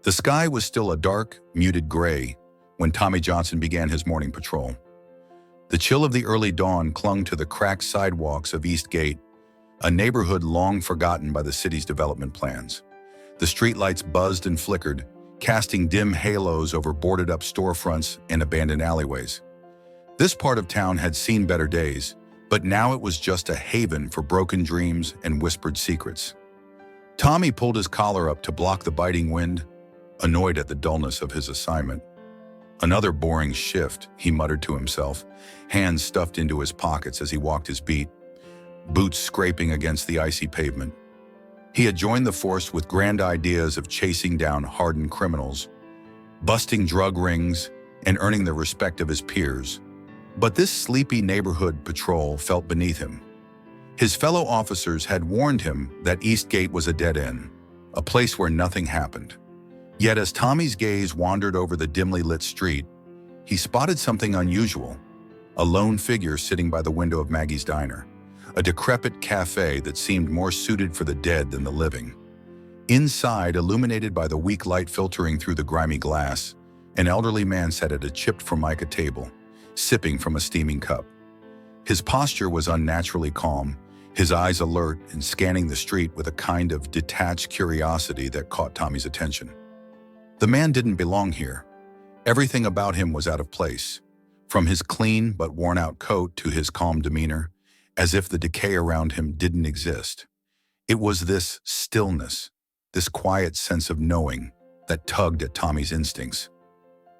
The sky was still a dark, muted gray when Tommy Johnson began his morning patrol. The chill of the early dawn clung to the cracked sidewalks of East Gate, a neighborhood long forgotten by the city's development plans. The streetlights buzzed and flickered, casting dim halos over boarded-up storefronts and abandoned alleyways. This part of town had seen better days, but now it was just a haven for broken dreams and whispered secrets. Tommy pulled his collar up to block the biting wind, annoyed at the dullness of his assignment. Another boring shift, he muttered to himself, hands stuffed into his pockets as he walked his beat, boots scraping against the icy pavement. He had joined the force with grand ideas of chasing down hardened criminals, busting drug rings, and earning the respect of his peers. But this sleepy neighborhood patrol felt beneath him. His fellow officers had warned him that East Gate was a dead end, a place where nothing happened. Yet as Tommy's gaze wandered over the dimly lit street, he spotted something unusual, a lone figure sitting by the window of Maggie's diner, a decrepit cafe that seemed more suited for the dead than the living. Inside, illuminated by the weak light filtering through the grimy glass, an elderly man sat at a chipped formica table, sipping from a steaming cup. His posture was unnaturally calm, his eyes alert and scanning the street with a kind of detached curiosity that caught Tommy's attention. The man didn't belong here. Everything about him was out of place, from his clean but worn-out coat to his calm demeanor, as if the decay around him didn't exist. It was this stillness, this quiet sense of knowing, that tugged at Tommy's instincts.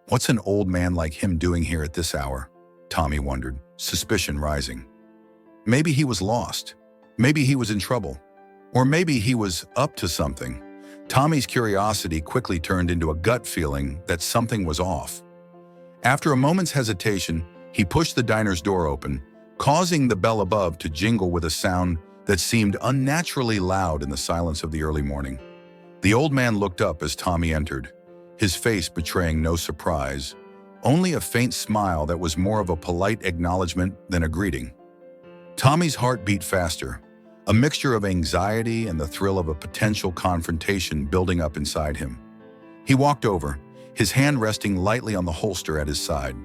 What's an old man like him doing here at this hour? Tommy wondered, suspicion rising. Maybe he was lost. Maybe he was in trouble. Or maybe he was up to something. Tommy's curiosity quickly turned into a gut feeling that something was off. After a moment's hesitation, he pushed the diner's door open, causing the bell above to jingle with a sound that seemed unnaturally loud in the silence of the early morning. The old man looked up as Tommy entered, his face betraying no surprise, only a faint smile that was more of a polite acknowledgement than a greeting. Tommy's heart beat faster, a mixture of anxiety and the thrill of a potential confrontation building up inside him. He walked over, his hand resting lightly on the holster at his side,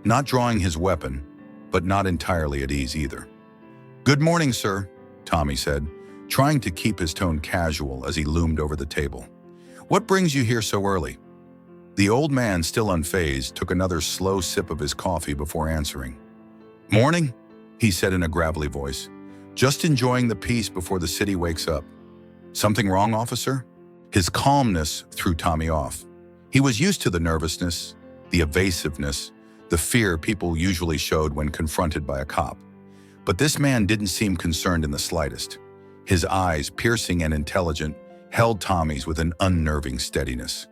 not drawing his weapon, but not entirely at ease either. "Good morning, sir," Tommy said, trying to keep his tone casual as he loomed over the table. "What brings you here so early?" The old man, still unfazed, took another slow sip of his coffee before answering. "Morning," he said in a gravelly voice. "Just enjoying the peace before the city wakes up." "Something wrong, officer?" His calmness threw Tommy off. He was used to the nervousness, the evasiveness, the fear people usually showed when confronted by a cop. But this man didn't seem concerned in the slightest. His eyes, piercing and intelligent, held Tommy's with an unnerving steadiness.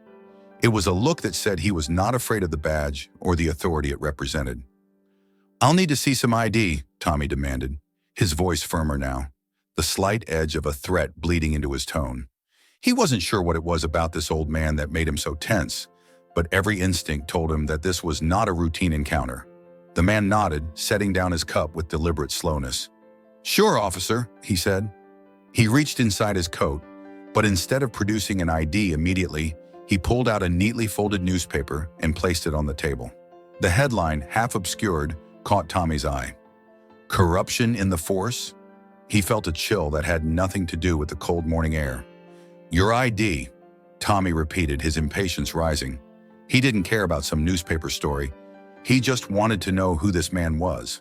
It was a look that said he was not afraid of the badge or the authority it represented. "I'll need to see some ID," Tommy demanded, his voice firmer now, the slight edge of a threat bleeding into his tone. He wasn't sure what it was about this old man that made him so tense, but every instinct told him that this was not a routine encounter. The man nodded, setting down his cup with deliberate slowness. "Sure, officer," he said. He reached inside his coat, but instead of producing an ID immediately, he pulled out a neatly folded newspaper and placed it on the table. The headline, half obscured, caught Tommy's eye. "Corruption in the force?" He felt a chill that had nothing to do with the cold morning air. "Your ID," Tommy repeated, his impatience rising. He didn't care about some newspaper story. He just wanted to know who this man was.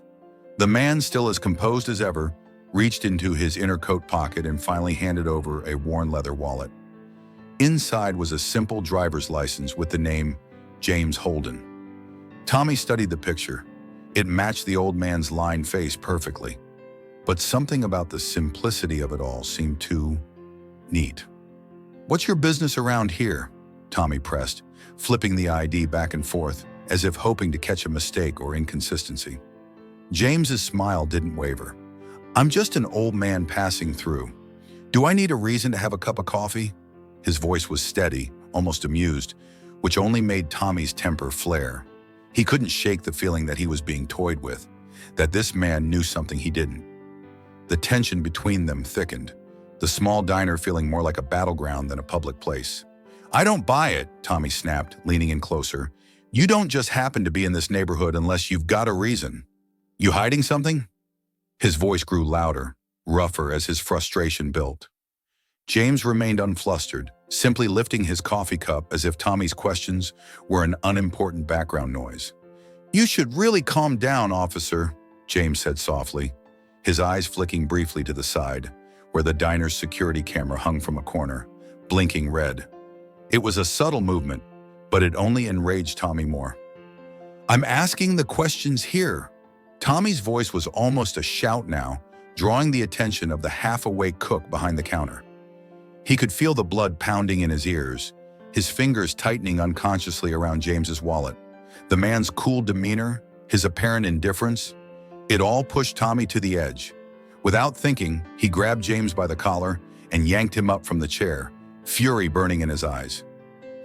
The man, still as composed as ever, reached into his inner coat pocket and finally handed over a worn leather wallet. Inside was a simple driver's license with the name James Holden. Tommy studied the picture. It matched the old man's lined face perfectly. But something about the simplicity of it all seemed too neat. "What's your business around here?" Tommy pressed, flipping the ID back and forth, as if hoping to catch a mistake or inconsistency. James's smile didn't waver. "I'm just an old man passing through. Do I need a reason to have a cup of coffee?" His voice was steady, almost amused, which only made Tommy's temper flare. He couldn't shake the feeling that he was being toyed with, that this man knew something he didn't. The tension between them thickened, the small diner feeling more like a battleground than a public place. "I don't buy it," Tommy snapped, leaning in closer. "You don't just happen to be in this neighborhood unless you've got a reason. You hiding something?" His voice grew louder, rougher as his frustration built. James remained unflustered, simply lifting his coffee cup as if Tommy's questions were an unimportant background noise. "You should really calm down, officer," James said softly, his eyes flicking briefly to the side, where the diner's security camera hung from a corner, blinking red. It was a subtle movement, but it only enraged Tommy more. "I'm asking the questions here." Tommy's voice was almost a shout now, drawing the attention of the half-awake cook behind the counter. He could feel the blood pounding in his ears, his fingers tightening unconsciously around James's wallet. The man's cool demeanor, his apparent indifference, it all pushed Tommy to the edge. Without thinking, he grabbed James by the collar and yanked him up from the chair, fury burning in his eyes.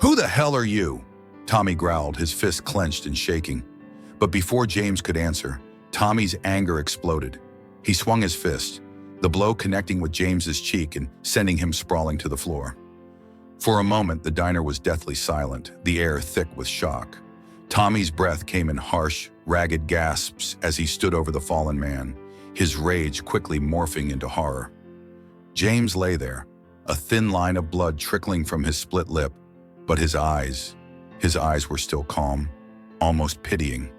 "Who the hell are you?" Tommy growled, his fist clenched and shaking. But before James could answer, Tommy's anger exploded. He swung his fist, the blow connecting with James's cheek and sending him sprawling to the floor. For a moment, the diner was deathly silent, the air thick with shock. Tommy's breath came in harsh, ragged gasps as he stood over the fallen man, his rage quickly morphing into horror. James lay there, a thin line of blood trickling from his split lip, but his eyes were still calm, almost pitying.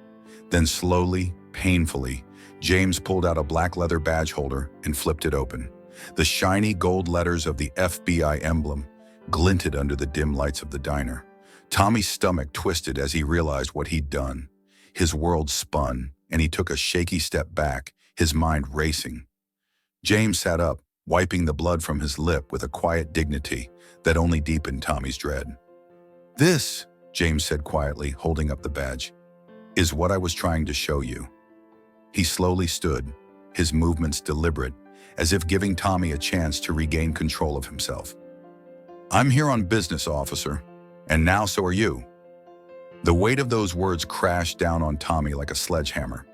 Then slowly, painfully, James pulled out a black leather badge holder and flipped it open. The shiny gold letters of the FBI emblem glinted under the dim lights of the diner. Tommy's stomach twisted as he realized what he'd done. His world spun, and he took a shaky step back, his mind racing. James sat up, wiping the blood from his lip with a quiet dignity that only deepened Tommy's dread. "This," James said quietly, holding up the badge, "is what I was trying to show you." He slowly stood, his movements deliberate, as if giving Tommy a chance to regain control of himself. "I'm here on business, officer, and now so are you." The weight of those words crashed down on Tommy like a sledgehammer.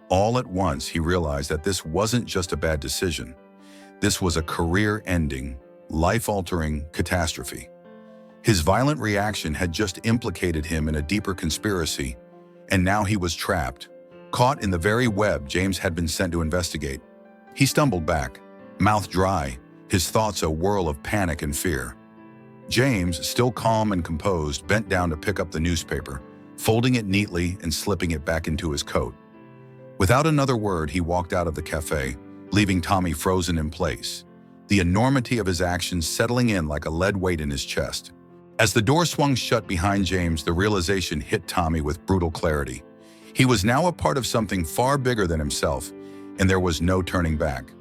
All at once, he realized that this wasn't just a bad decision. This was a career-ending, life-altering catastrophe. His violent reaction had just implicated him in a deeper conspiracy, and now he was trapped, caught in the very web James had been sent to investigate. He stumbled back, mouth dry, his thoughts a whirl of panic and fear. James, still calm and composed, bent down to pick up the newspaper, folding it neatly and slipping it back into his coat. Without another word, he walked out of the cafe, leaving Tommy frozen in place, the enormity of his actions settling in like a lead weight in his chest. As the door swung shut behind James, the realization hit Tommy with brutal clarity. He was now a part of something far bigger than himself, and there was no turning back.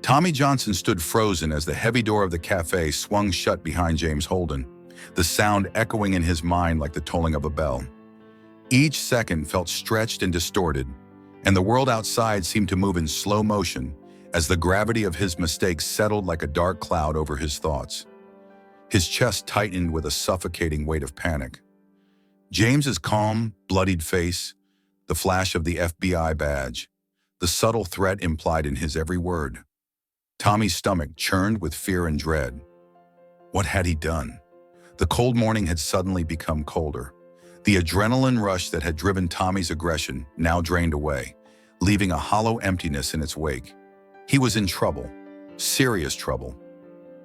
Tommy Johnson stood frozen as the heavy door of the cafe swung shut behind James Holden, the sound echoing in his mind like the tolling of a bell. Each second felt stretched and distorted, and the world outside seemed to move in slow motion as the gravity of his mistakes settled like a dark cloud over his thoughts. His chest tightened with a suffocating weight of panic. James's calm, bloodied face, the flash of the FBI badge, the subtle threat implied in his every word. Tommy's stomach churned with fear and dread. What had he done? The cold morning had suddenly become colder. The adrenaline rush that had driven Tommy's aggression now drained away, leaving a hollow emptiness in its wake. He was in trouble, serious trouble.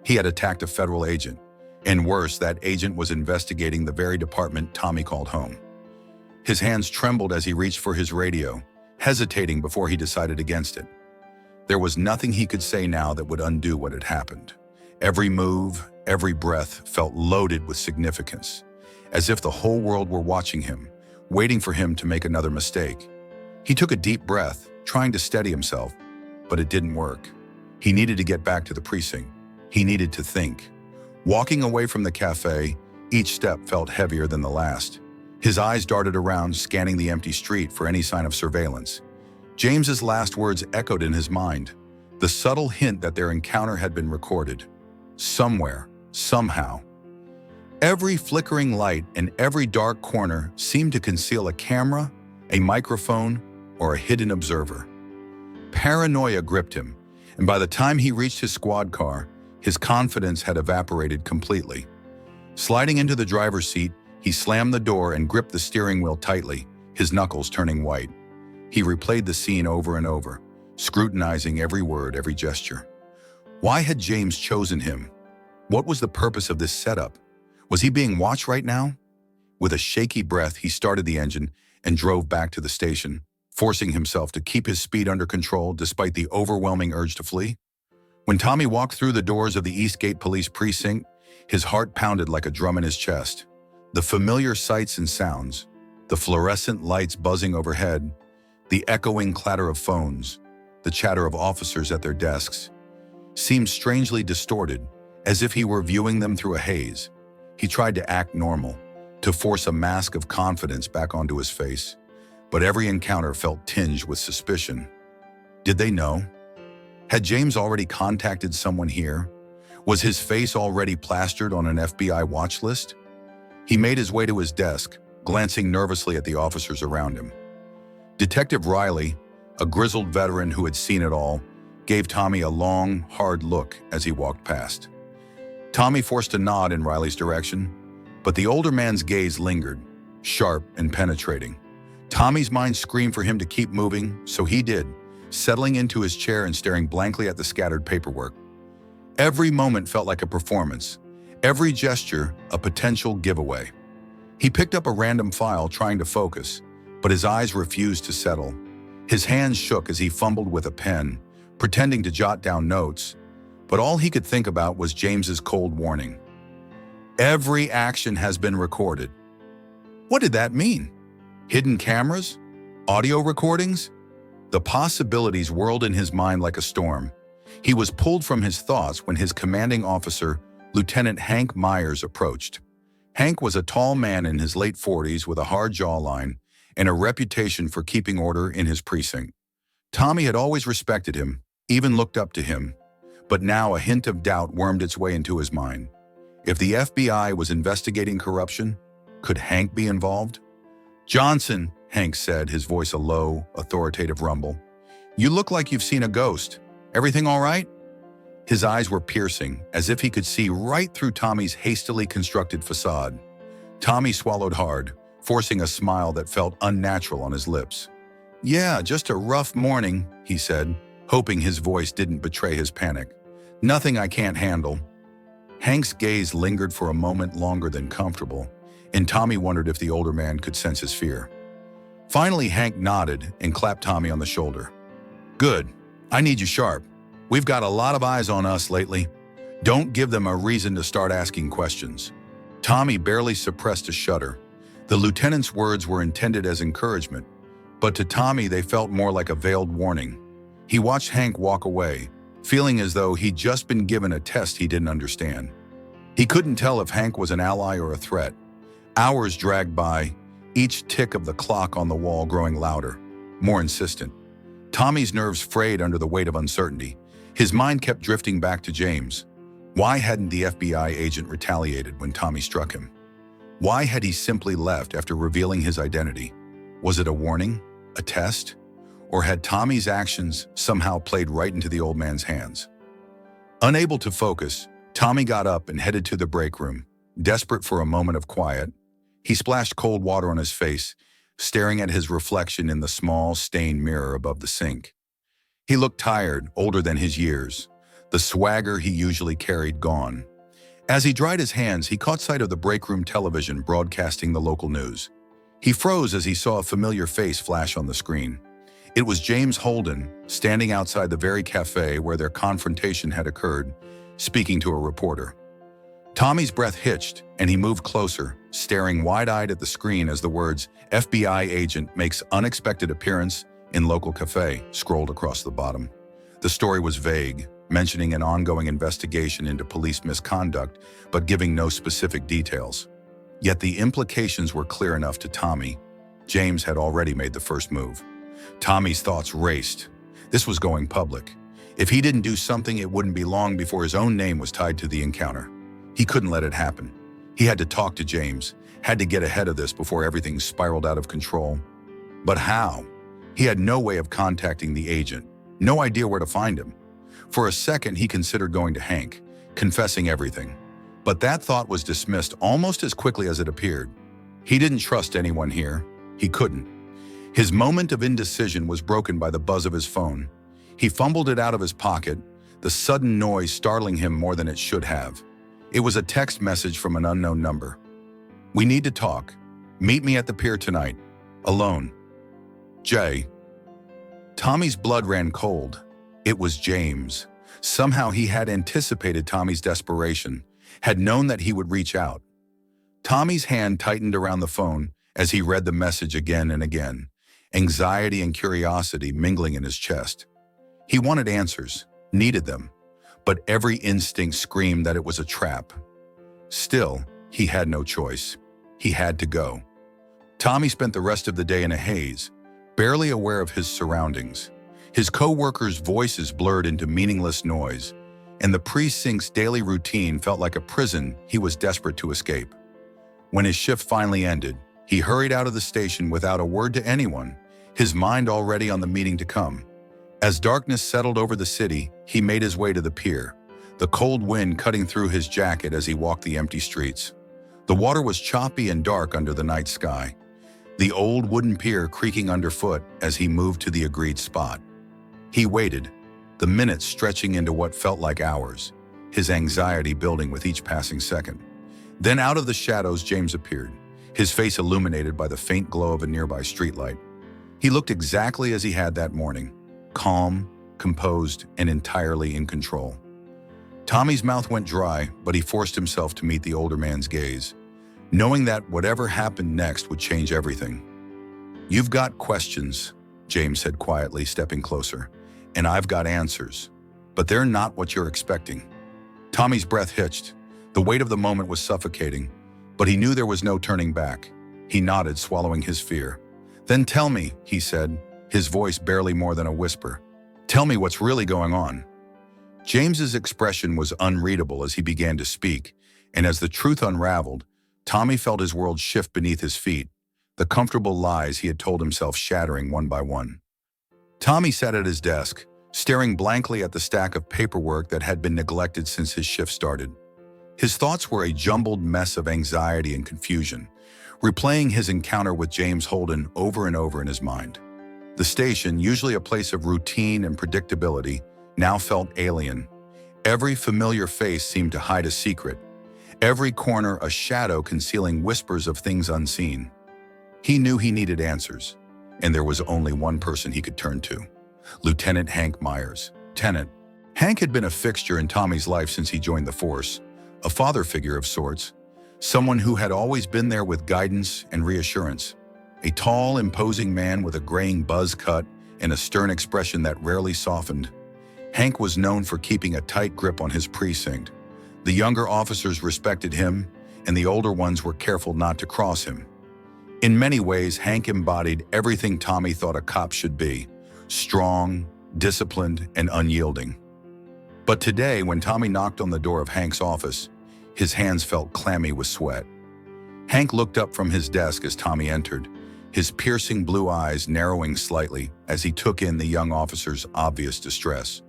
He had attacked a federal agent, and worse, that agent was investigating the very department Tommy called home. His hands trembled as he reached for his radio, hesitating before he decided against it. There was nothing he could say now that would undo what had happened. Every move, every breath felt loaded with significance, as if the whole world were watching him, waiting for him to make another mistake. He took a deep breath, trying to steady himself, but it didn't work. He needed to get back to the precinct. He needed to think. Walking away from the cafe, each step felt heavier than the last. His eyes darted around, scanning the empty street for any sign of surveillance. James's last words echoed in his mind, the subtle hint that their encounter had been recorded. Somewhere, somehow. Every flickering light and every dark corner seemed to conceal a camera, a microphone, or a hidden observer. Paranoia gripped him, and by the time he reached his squad car, his confidence had evaporated completely. Sliding into the driver's seat, he slammed the door and gripped the steering wheel tightly, his knuckles turning white. He replayed the scene over and over, scrutinizing every word, every gesture. Why had James chosen him? What was the purpose of this setup? Was he being watched right now? With a shaky breath, he started the engine and drove back to the station, forcing himself to keep his speed under control despite the overwhelming urge to flee. When Tommy walked through the doors of the Eastgate Police Precinct, his heart pounded like a drum in his chest. The familiar sights and sounds, the fluorescent lights buzzing overhead, the echoing clatter of phones, the chatter of officers at their desks, seemed strangely distorted, as if he were viewing them through a haze. He tried to act normal, to force a mask of confidence back onto his face, but every encounter felt tinged with suspicion. Did they know? Had James already contacted someone here? Was his face already plastered on an FBI watch list? He made his way to his desk, glancing nervously at the officers around him. Detective Riley, a grizzled veteran who had seen it all, gave Tommy a long, hard look as he walked past. Tommy forced a nod in Riley's direction, but the older man's gaze lingered, sharp and penetrating. Tommy's mind screamed for him to keep moving, so he did, settling into his chair and staring blankly at the scattered paperwork. Every moment felt like a performance, every gesture a potential giveaway. He picked up a random file trying to focus, but his eyes refused to settle. His hands shook as he fumbled with a pen, pretending to jot down notes, but all he could think about was James's cold warning. Every action has been recorded. What did that mean? Hidden cameras? Audio recordings? The possibilities whirled in his mind like a storm. He was pulled from his thoughts when his commanding officer, Lieutenant Hank Myers, approached. Hank was a tall man in his late 40s with a hard jawline and a reputation for keeping order in his precinct. Tommy had always respected him, even looked up to him, but now a hint of doubt wormed its way into his mind. If the FBI was investigating corruption, could Hank be involved? "Johnson," Hank said, his voice a low, authoritative rumble. "You look like you've seen a ghost. Everything all right?" His eyes were piercing, as if he could see right through Tommy's hastily constructed facade. Tommy swallowed hard, forcing a smile that felt unnatural on his lips. "Yeah, just a rough morning," he said, hoping his voice didn't betray his panic. "Nothing I can't handle." Hank's gaze lingered for a moment longer than comfortable, and Tommy wondered if the older man could sense his fear. Finally, Hank nodded and clapped Tommy on the shoulder. "Good. I need you sharp. We've got a lot of eyes on us lately. Don't give them a reason to start asking questions." Tommy barely suppressed a shudder. The lieutenant's words were intended as encouragement, but to Tommy they felt more like a veiled warning. He watched Hank walk away, feeling as though he'd just been given a test he didn't understand. He couldn't tell if Hank was an ally or a threat. Hours dragged by, each tick of the clock on the wall growing louder, more insistent. Tommy's nerves frayed under the weight of uncertainty. His mind kept drifting back to James. Why hadn't the FBI agent retaliated when Tommy struck him? Why had he simply left after revealing his identity? Was it a warning? A test? Or had Tommy's actions somehow played right into the old man's hands? Unable to focus, Tommy got up and headed to the break room. Desperate for a moment of quiet, he splashed cold water on his face, staring at his reflection in the small, stained mirror above the sink. He looked tired, older than his years, the swagger he usually carried gone. As he dried his hands, he caught sight of the break room television broadcasting the local news. He froze as he saw a familiar face flash on the screen. It was James Holden, standing outside the very cafe where their confrontation had occurred, speaking to a reporter. Tommy's breath hitched, and he moved closer, staring wide-eyed at the screen as the words, "FBI agent makes unexpected appearance in local cafe," scrolled across the bottom. The story was vague, mentioning an ongoing investigation into police misconduct, but giving no specific details. Yet the implications were clear enough to Tommy. James had already made the first move. Tommy's thoughts raced. This was going public. If he didn't do something, it wouldn't be long before his own name was tied to the encounter. He couldn't let it happen. He had to talk to James, had to get ahead of this before everything spiraled out of control. But how? He had no way of contacting the agent, no idea where to find him. For a second, he considered going to Hank, confessing everything. But that thought was dismissed almost as quickly as it appeared. He didn't trust anyone here. He couldn't. His moment of indecision was broken by the buzz of his phone. He fumbled it out of his pocket, the sudden noise startling him more than it should have. It was a text message from an unknown number. "We need to talk. Meet me at the pier tonight. Alone. Jay." Tommy's blood ran cold. It was James. Somehow he had anticipated Tommy's desperation, had known that he would reach out. Tommy's hand tightened around the phone as he read the message again and again, anxiety and curiosity mingling in his chest. He wanted answers, needed them, but every instinct screamed that it was a trap. Still, he had no choice. He had to go. Tommy spent the rest of the day in a haze, barely aware of his surroundings. His co-workers' voices blurred into meaningless noise, and the precinct's daily routine felt like a prison he was desperate to escape. When his shift finally ended, he hurried out of the station without a word to anyone, his mind already on the meeting to come. As darkness settled over the city, he made his way to the pier, the cold wind cutting through his jacket as he walked the empty streets. The water was choppy and dark under the night sky, the old wooden pier creaking underfoot as he moved to the agreed spot. He waited, the minutes stretching into what felt like hours, his anxiety building with each passing second. Then out of the shadows, James appeared, his face illuminated by the faint glow of a nearby streetlight. He looked exactly as he had that morning, calm, composed, and entirely in control. Tommy's mouth went dry, but he forced himself to meet the older man's gaze, knowing that whatever happened next would change everything. "You've got questions," James said quietly, stepping closer, "and I've got answers, but they're not what you're expecting." Tommy's breath hitched. The weight of the moment was suffocating, but he knew there was no turning back. He nodded, swallowing his fear. "Then tell me," he said, his voice barely more than a whisper. "Tell me what's really going on." James's expression was unreadable as he began to speak, and as the truth unraveled, Tommy felt his world shift beneath his feet, the comfortable lies he had told himself shattering one by one. Tommy sat at his desk, staring blankly at the stack of paperwork that had been neglected since his shift started. His thoughts were a jumbled mess of anxiety and confusion, replaying his encounter with James Holden over and over in his mind. The station, usually a place of routine and predictability, now felt alien. Every familiar face seemed to hide a secret, every corner a shadow concealing whispers of things unseen. He knew he needed answers, and there was only one person he could turn to: Lieutenant Hank Myers. Lieutenant. Hank had been a fixture in Tommy's life since he joined the force, a father figure of sorts, someone who had always been there with guidance and reassurance. A tall, imposing man with a graying buzz cut and a stern expression that rarely softened. Hank was known for keeping a tight grip on his precinct. The younger officers respected him, and the older ones were careful not to cross him. In many ways, Hank embodied everything Tommy thought a cop should be: strong, disciplined, and unyielding. But today, when Tommy knocked on the door of Hank's office, his hands felt clammy with sweat. Hank looked up from his desk as Tommy entered, his piercing blue eyes narrowing slightly as he took in the young officer's obvious distress.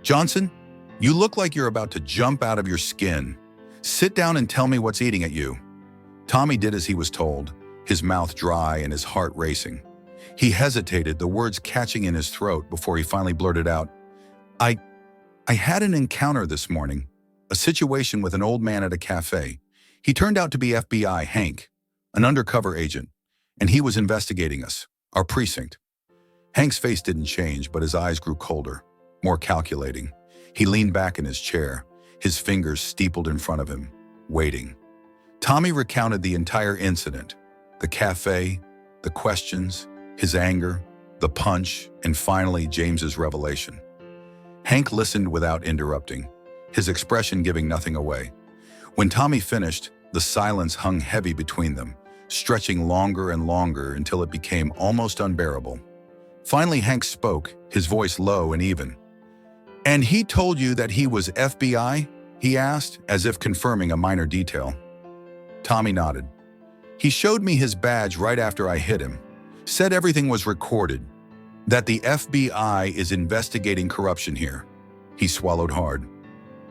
"Johnson, you look like you're about to jump out of your skin. Sit down and tell me what's eating at you." Tommy did as he was told, his mouth dry and his heart racing. He hesitated, the words catching in his throat before he finally blurted out, I had an encounter this morning, a situation with an old man at a cafe. He turned out to be FBI Hank, an undercover agent, and he was investigating us, our precinct." Hank's face didn't change, but his eyes grew colder, more calculating. He leaned back in his chair, his fingers steepled in front of him, waiting. Tommy recounted the entire incident: the cafe, the questions, his anger, the punch, and finally James's revelation. Hank listened without interrupting, his expression giving nothing away. When Tommy finished, the silence hung heavy between them, stretching longer and longer until it became almost unbearable. Finally, Hank spoke, his voice low and even. "And he told you that he was FBI?" he asked, as if confirming a minor detail. Tommy nodded. "He showed me his badge right after I hit him, said everything was recorded, that the FBI is investigating corruption here." He swallowed hard.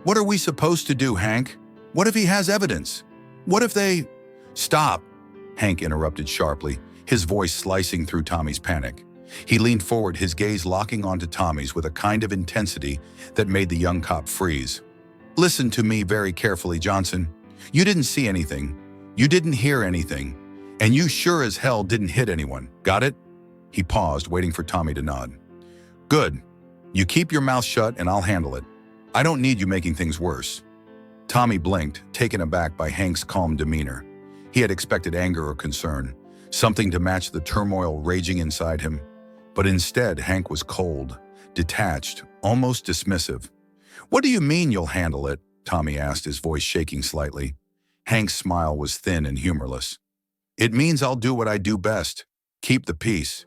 "What are we supposed to do, Hank?" What if he has evidence? What if they… Stop, Hank interrupted sharply, his voice slicing through Tommy's panic. He leaned forward, his gaze locking onto Tommy's with a kind of intensity that made the young cop freeze. Listen to me very carefully, Johnson. You didn't see anything. You didn't hear anything. And you sure as hell didn't hit anyone. Got it? He paused, waiting for Tommy to nod. Good. You keep your mouth shut and I'll handle it. I don't need you making things worse. Tommy blinked, taken aback by Hank's calm demeanor. He had expected anger or concern, something to match the turmoil raging inside him. But instead, Hank was cold, detached, almost dismissive. What do you mean you'll handle it? Tommy asked, his voice shaking slightly. Hank's smile was thin and humorless. It means I'll do what I do best. Keep the peace.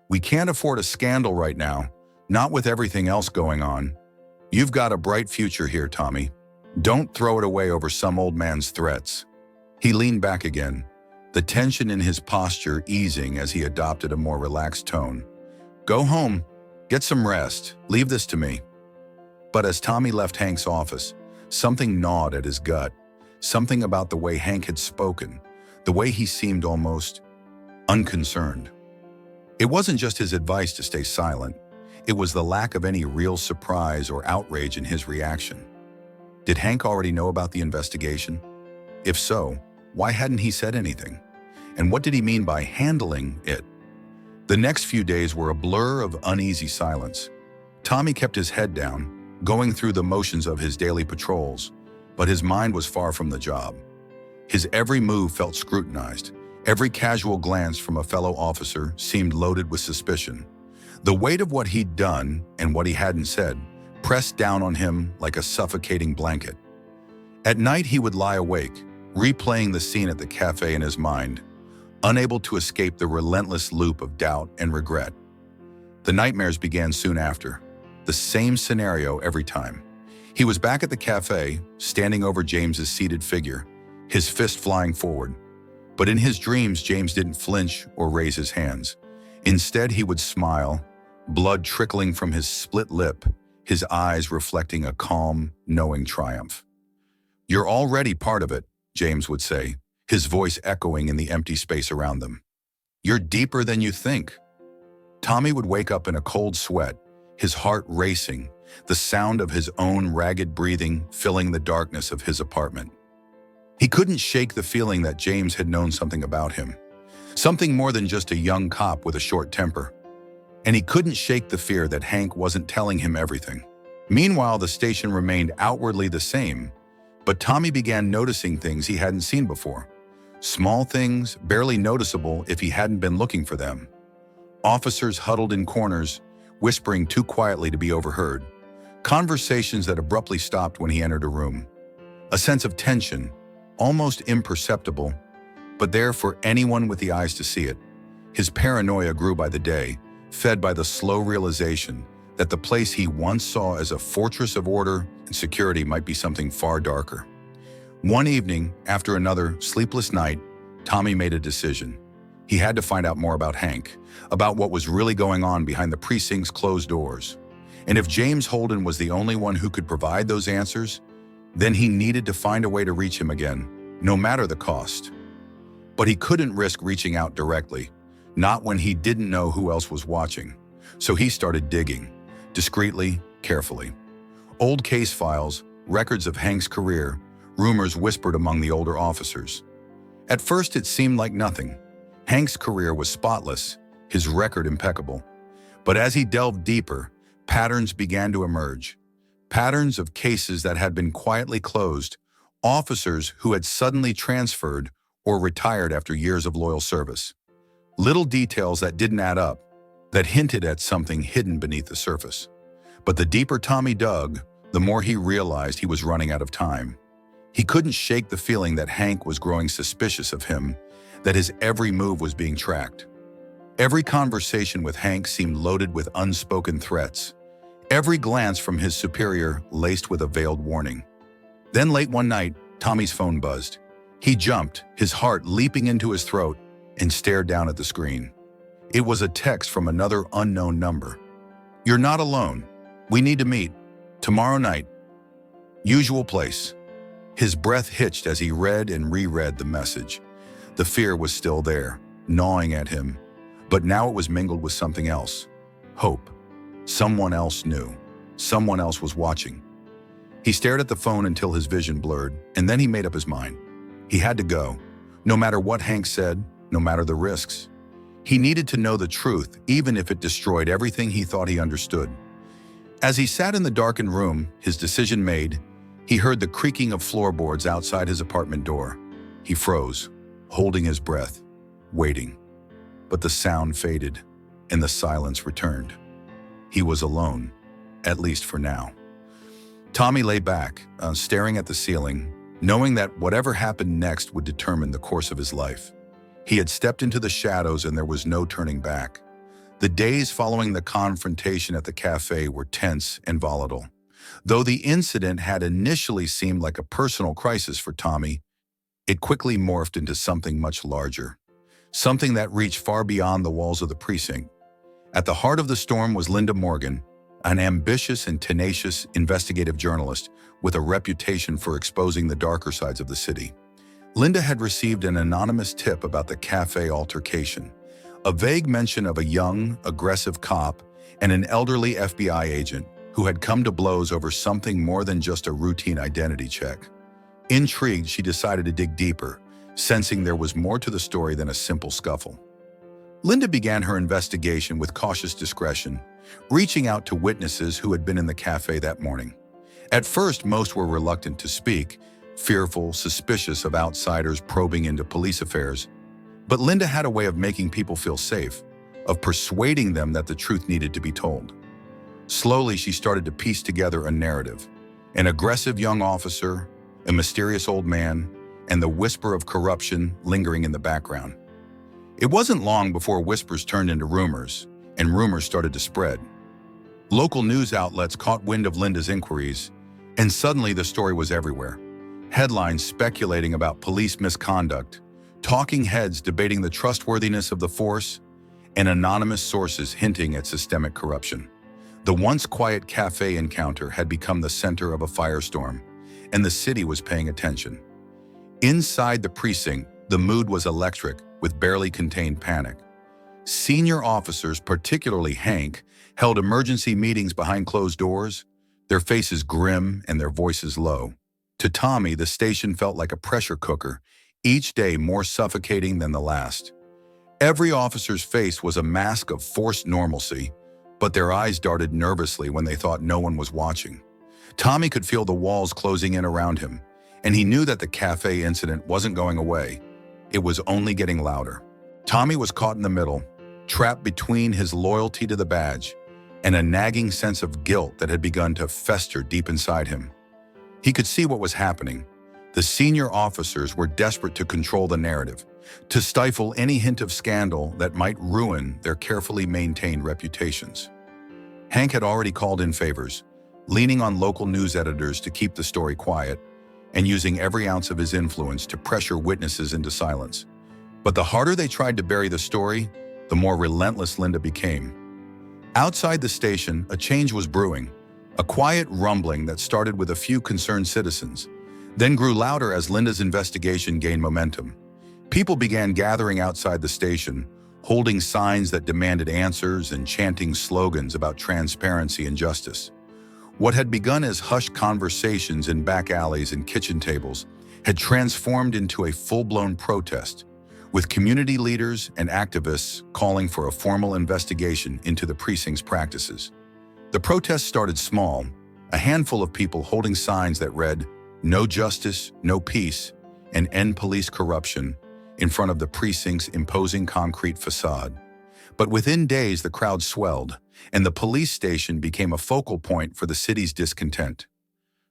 We can't afford a scandal right now, not with everything else going on. You've got a bright future here, Tommy. Don't throw it away over some old man's threats. He leaned back again, the tension in his posture easing as he adopted a more relaxed tone. Go home, get some rest, leave this to me. But as Tommy left Hank's office, something gnawed at his gut, something about the way Hank had spoken, the way he seemed almost unconcerned. It wasn't just his advice to stay silent, it was the lack of any real surprise or outrage in his reaction. Did Hank already know about the investigation? If so, why hadn't he said anything? And what did he mean by handling it? The next few days were a blur of uneasy silence. Tommy kept his head down, going through the motions of his daily patrols, but his mind was far from the job. His every move felt scrutinized. Every casual glance from a fellow officer seemed loaded with suspicion. The weight of what he'd done and what he hadn't said pressed down on him like a suffocating blanket. At night, he would lie awake, replaying the scene at the cafe in his mind, unable to escape the relentless loop of doubt and regret. The nightmares began soon after, the same scenario every time. He was back at the cafe, standing over James's seated figure, his fist flying forward. But in his dreams, James didn't flinch or raise his hands. Instead, he would smile, blood trickling from his split lip, his eyes reflecting a calm, knowing triumph. You're already part of it, James would say, his voice echoing in the empty space around them. You're deeper than you think. Tommy would wake up in a cold sweat, his heart racing, the sound of his own ragged breathing filling the darkness of his apartment. He couldn't shake the feeling that James had known something about him, something more than just a young cop with a short temper. And he couldn't shake the fear that Hank wasn't telling him everything. Meanwhile, the station remained outwardly the same, but Tommy began noticing things he hadn't seen before. Small things, barely noticeable if he hadn't been looking for them. Officers huddled in corners, whispering too quietly to be overheard. Conversations that abruptly stopped when he entered a room. A sense of tension, almost imperceptible, but there for anyone with the eyes to see it. His paranoia grew by the day, fed by the slow realization that the place he once saw as a fortress of order and security might be something far darker. One evening, after another sleepless night, Tommy made a decision. He had to find out more about Hank, about what was really going on behind the precinct's closed doors. And if James Holden was the only one who could provide those answers, then he needed to find a way to reach him again, no matter the cost. But he couldn't risk reaching out directly, not when he didn't know who else was watching. So he started digging, discreetly, carefully. Old case files, records of Hank's career, rumors whispered among the older officers. At first, it seemed like nothing. Hank's career was spotless, his record impeccable. But as he delved deeper, patterns began to emerge. Patterns of cases that had been quietly closed, officers who had suddenly transferred or retired after years of loyal service. Little details that didn't add up, that hinted at something hidden beneath the surface. But the deeper Tommy dug, the more he realized he was running out of time. He couldn't shake the feeling that Hank was growing suspicious of him, that his every move was being tracked. Every conversation with Hank seemed loaded with unspoken threats. Every glance from his superior laced with a veiled warning. Then late one night, Tommy's phone buzzed. He jumped, his heart leaping into his throat, and stared down at the screen. It was a text from another unknown number. You're not alone. We need to meet. Tomorrow night. Usual place. His breath hitched as he read and reread the message. The fear was still there, gnawing at him, but now it was mingled with something else. Hope. Someone else knew. Someone else was watching. He stared at the phone until his vision blurred, and then he made up his mind. He had to go, no matter what Hank said, no matter the risks. He needed to know the truth, even if it destroyed everything he thought he understood. As he sat in the darkened room, his decision made, he heard the creaking of floorboards outside his apartment door. He froze, holding his breath, waiting. But the sound faded, and the silence returned. He was alone, at least for now. Tommy lay back, staring at the ceiling, knowing that whatever happened next would determine the course of his life. He had stepped into the shadows and there was no turning back. The days following the confrontation at the cafe were tense and volatile. Though the incident had initially seemed like a personal crisis for Tommy, it quickly morphed into something much larger. Something that reached far beyond the walls of the precinct. At the heart of the storm was Linda Morgan, an ambitious and tenacious investigative journalist with a reputation for exposing the darker sides of the city. Linda had received an anonymous tip about the cafe altercation, a vague mention of a young, aggressive cop and an elderly FBI agent who had come to blows over something more than just a routine identity check. Intrigued, she decided to dig deeper, sensing there was more to the story than a simple scuffle. Linda began her investigation with cautious discretion, reaching out to witnesses who had been in the cafe that morning. At first, most were reluctant to speak, fearful, suspicious of outsiders probing into police affairs. But Linda had a way of making people feel safe, of persuading them that the truth needed to be told. Slowly, she started to piece together a narrative. An aggressive young officer, a mysterious old man, and the whisper of corruption lingering in the background. It wasn't long before whispers turned into rumors, and rumors started to spread. Local news outlets caught wind of Linda's inquiries, and suddenly the story was everywhere. Headlines speculating about police misconduct, talking heads debating the trustworthiness of the force, and anonymous sources hinting at systemic corruption. The once quiet cafe encounter had become the center of a firestorm, and the city was paying attention. Inside the precinct, the mood was electric, with barely contained panic. Senior officers, particularly Hank, held emergency meetings behind closed doors, their faces grim and their voices low. To Tommy, the station felt like a pressure cooker, each day more suffocating than the last. Every officer's face was a mask of forced normalcy, but their eyes darted nervously when they thought no one was watching. Tommy could feel the walls closing in around him, and he knew that the cafe incident wasn't going away. It was only getting louder. Tommy was caught in the middle, trapped between his loyalty to the badge and a nagging sense of guilt that had begun to fester deep inside him. He could see what was happening. The senior officers were desperate to control the narrative, to stifle any hint of scandal that might ruin their carefully maintained reputations. Hank had already called in favors, leaning on local news editors to keep the story quiet and using every ounce of his influence to pressure witnesses into silence. But the harder they tried to bury the story, the more relentless Linda became. Outside the station, a change was brewing, a quiet rumbling that started with a few concerned citizens, then grew louder as Linda's investigation gained momentum. People began gathering outside the station, holding signs that demanded answers and chanting slogans about transparency and justice. What had begun as hushed conversations in back alleys and kitchen tables had transformed into a full-blown protest, with community leaders and activists calling for a formal investigation into the precinct's practices. The protest started small, a handful of people holding signs that read, "No justice, no peace," and "End police corruption," in front of the precinct's imposing concrete facade. But within days, the crowd swelled, and the police station became a focal point for the city's discontent.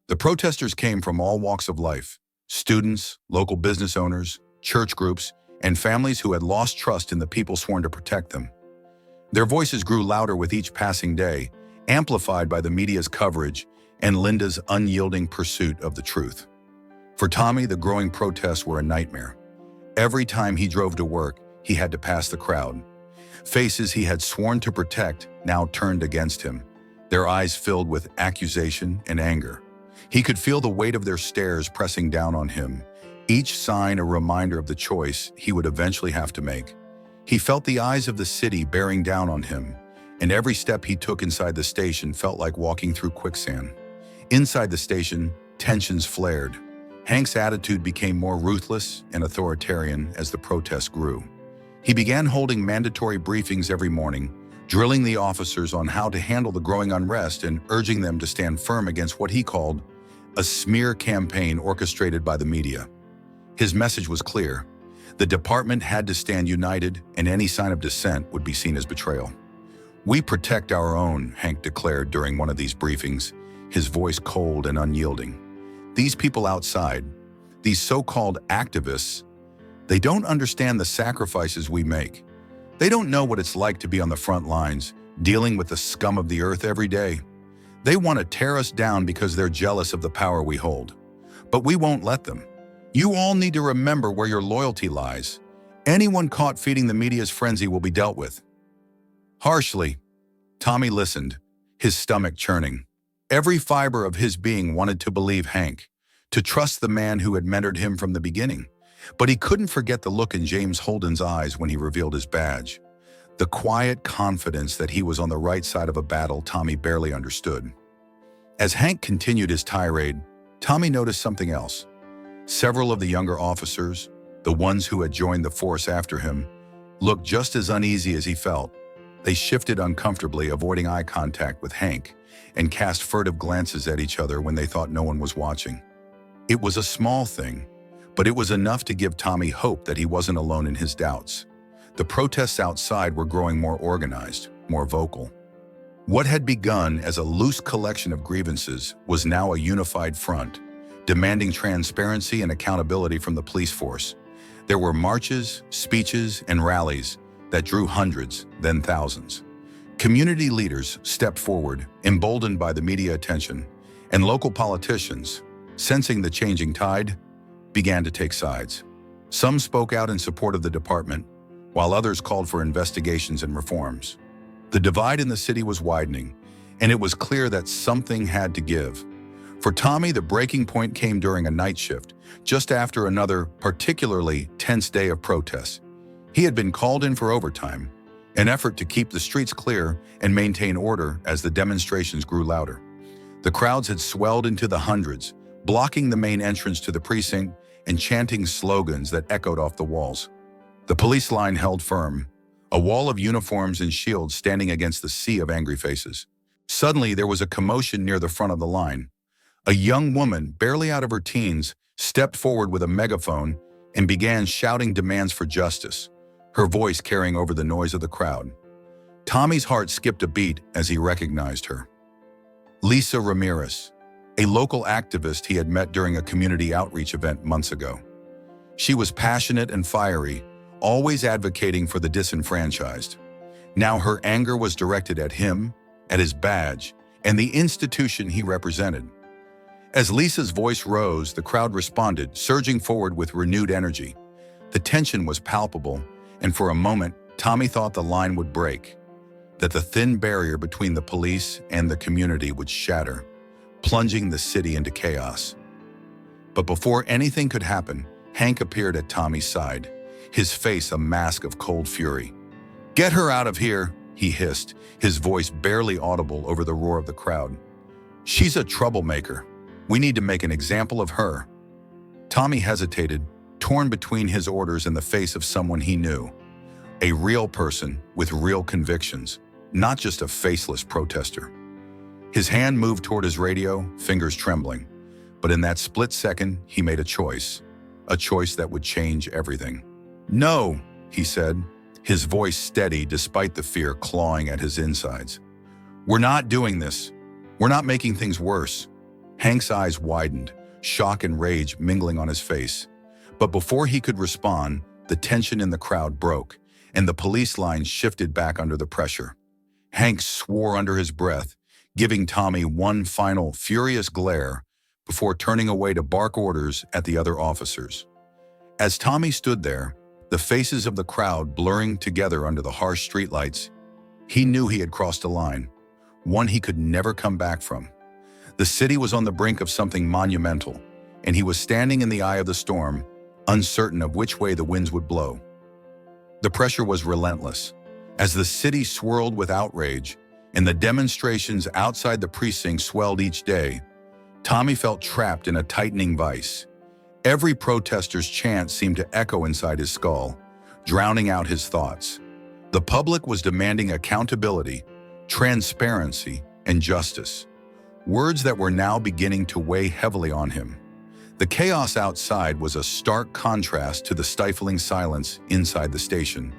The protesters came from all walks of life: students, local business owners, church groups, and families who had lost trust in the people sworn to protect them. Their voices grew louder with each passing day, amplified by the media's coverage and Linda's unyielding pursuit of the truth. For Tommy, the growing protests were a nightmare. Every time he drove to work, he had to pass the crowd. Faces he had sworn to protect now turned against him, their eyes filled with accusation and anger. He could feel the weight of their stares pressing down on him, each sign a reminder of the choice he would eventually have to make. He felt the eyes of the city bearing down on him, and every step he took inside the station felt like walking through quicksand. Inside the station, tensions flared. Hank's attitude became more ruthless and authoritarian as the protests grew. He began holding mandatory briefings every morning, drilling the officers on how to handle the growing unrest and urging them to stand firm against what he called a smear campaign orchestrated by the media. His message was clear. The department had to stand united, and any sign of dissent would be seen as betrayal. "We protect our own," Hank declared during one of these briefings, his voice cold and unyielding. "These people outside, these so-called activists, they don't understand the sacrifices we make. They don't know what it's like to be on the front lines, dealing with the scum of the earth every day. They want to tear us down because they're jealous of the power we hold. But we won't let them. You all need to remember where your loyalty lies. Anyone caught feeding the media's frenzy will be dealt with." Harshly, Tommy listened, his stomach churning. Every fiber of his being wanted to believe Hank, to trust the man who had mentored him from the beginning. But he couldn't forget the look in James Holden's eyes when he revealed his badge. The quiet confidence that he was on the right side of a battle Tommy barely understood. As Hank continued his tirade, Tommy noticed something else. Several of the younger officers, the ones who had joined the force after him, looked just as uneasy as he felt. They shifted uncomfortably, avoiding eye contact with Hank, and cast furtive glances at each other when they thought no one was watching. It was a small thing, but it was enough to give Tommy hope that he wasn't alone in his doubts. The protests outside were growing more organized, more vocal. What had begun as a loose collection of grievances was now a unified front, demanding transparency and accountability from the police force. There were marches, speeches, and rallies that drew hundreds, then thousands. Community leaders stepped forward, emboldened by the media attention, and local politicians, sensing the changing tide, began to take sides. Some spoke out in support of the department, while others called for investigations and reforms. The divide in the city was widening, and it was clear that something had to give. For Tommy, the breaking point came during a night shift, just after another particularly tense day of protests. He had been called in for overtime, an effort to keep the streets clear and maintain order as the demonstrations grew louder. The crowds had swelled into the hundreds, blocking the main entrance to the precinct and chanting slogans that echoed off the walls. The police line held firm, a wall of uniforms and shields standing against the sea of angry faces. Suddenly, there was a commotion near the front of the line. A young woman, barely out of her teens, stepped forward with a megaphone and began shouting demands for justice, her voice carrying over the noise of the crowd. Tommy's heart skipped a beat as he recognized her. Lisa Ramirez, a local activist he had met during a community outreach event months ago. She was passionate and fiery, always advocating for the disenfranchised. Now her anger was directed at him, at his badge, and the institution he represented. As Lisa's voice rose, the crowd responded, surging forward with renewed energy. The tension was palpable, and for a moment, Tommy thought the line would break, that the thin barrier between the police and the community would shatter, plunging the city into chaos. But before anything could happen, Hank appeared at Tommy's side, his face a mask of cold fury. "Get her out of here," he hissed, his voice barely audible over the roar of the crowd. "She's a troublemaker. We need to make an example of her." Tommy hesitated, torn between his orders and the face of someone he knew. A real person with real convictions, not just a faceless protester. His hand moved toward his radio, fingers trembling. But in that split second, he made a choice that would change everything. "No," he said, his voice steady despite the fear clawing at his insides. "We're not doing this. We're not making things worse." Hank's eyes widened, shock and rage mingling on his face. But before he could respond, the tension in the crowd broke, and the police line shifted back under the pressure. Hank swore under his breath, giving Tommy one final furious glare before turning away to bark orders at the other officers. As Tommy stood there, the faces of the crowd blurring together under the harsh streetlights, he knew he had crossed a line, one he could never come back from. The city was on the brink of something monumental, and he was standing in the eye of the storm, uncertain of which way the winds would blow. The pressure was relentless. As the city swirled with outrage and the demonstrations outside the precinct swelled each day, Tommy felt trapped in a tightening vice. Every protester's chant seemed to echo inside his skull, drowning out his thoughts. The public was demanding accountability, transparency, and justice, words that were now beginning to weigh heavily on him. The chaos outside was a stark contrast to the stifling silence inside the station,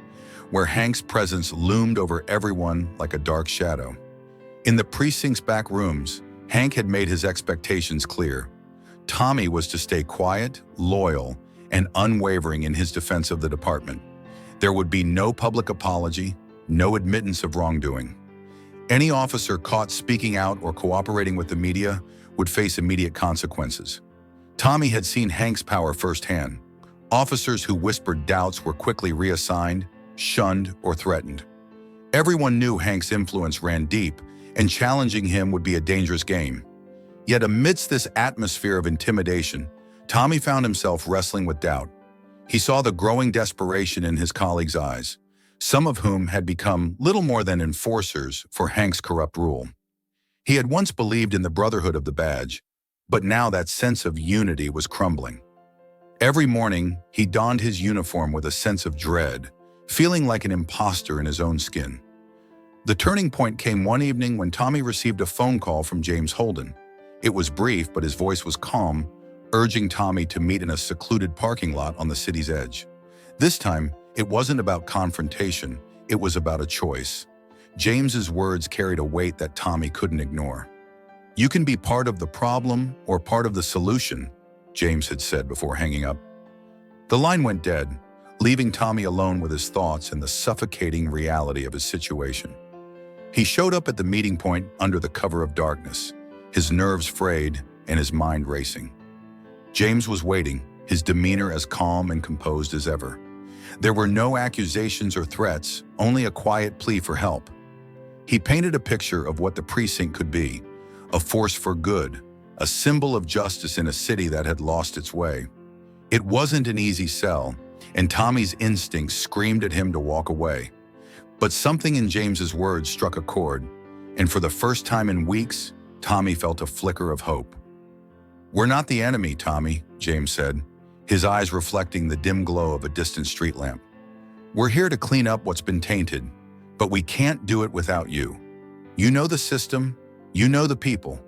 where Hank's presence loomed over everyone like a dark shadow. In the precinct's back rooms, Hank had made his expectations clear. Tommy was to stay quiet, loyal, and unwavering in his defense of the department. There would be no public apology, no admittance of wrongdoing. Any officer caught speaking out or cooperating with the media would face immediate consequences. Tommy had seen Hank's power firsthand. Officers who whispered doubts were quickly reassigned, shunned, or threatened. Everyone knew Hank's influence ran deep, and challenging him would be a dangerous game. Yet amidst this atmosphere of intimidation, Tommy found himself wrestling with doubt. He saw the growing desperation in his colleagues' eyes, some of whom had become little more than enforcers for Hank's corrupt rule. He had once believed in the brotherhood of the badge, but now that sense of unity was crumbling. Every morning, he donned his uniform with a sense of dread, feeling like an imposter in his own skin. The turning point came one evening when Tommy received a phone call from James Holden. It was brief, but his voice was calm, urging Tommy to meet in a secluded parking lot on the city's edge. This time, it wasn't about confrontation, it was about a choice. James's words carried a weight that Tommy couldn't ignore. "You can be part of the problem or part of the solution," James had said before hanging up. The line went dead, leaving Tommy alone with his thoughts and the suffocating reality of his situation. He showed up at the meeting point under the cover of darkness, his nerves frayed and his mind racing. James was waiting, his demeanor as calm and composed as ever. There were no accusations or threats, only a quiet plea for help. He painted a picture of what the precinct could be, a force for good, a symbol of justice in a city that had lost its way. It wasn't an easy sell, and Tommy's instincts screamed at him to walk away. But something in James's words struck a chord, and for the first time in weeks, Tommy felt a flicker of hope. "We're not the enemy, Tommy," James said, his eyes reflecting the dim glow of a distant street lamp. "We're here to clean up what's been tainted, but we can't do it without you. You know the system, you know the people.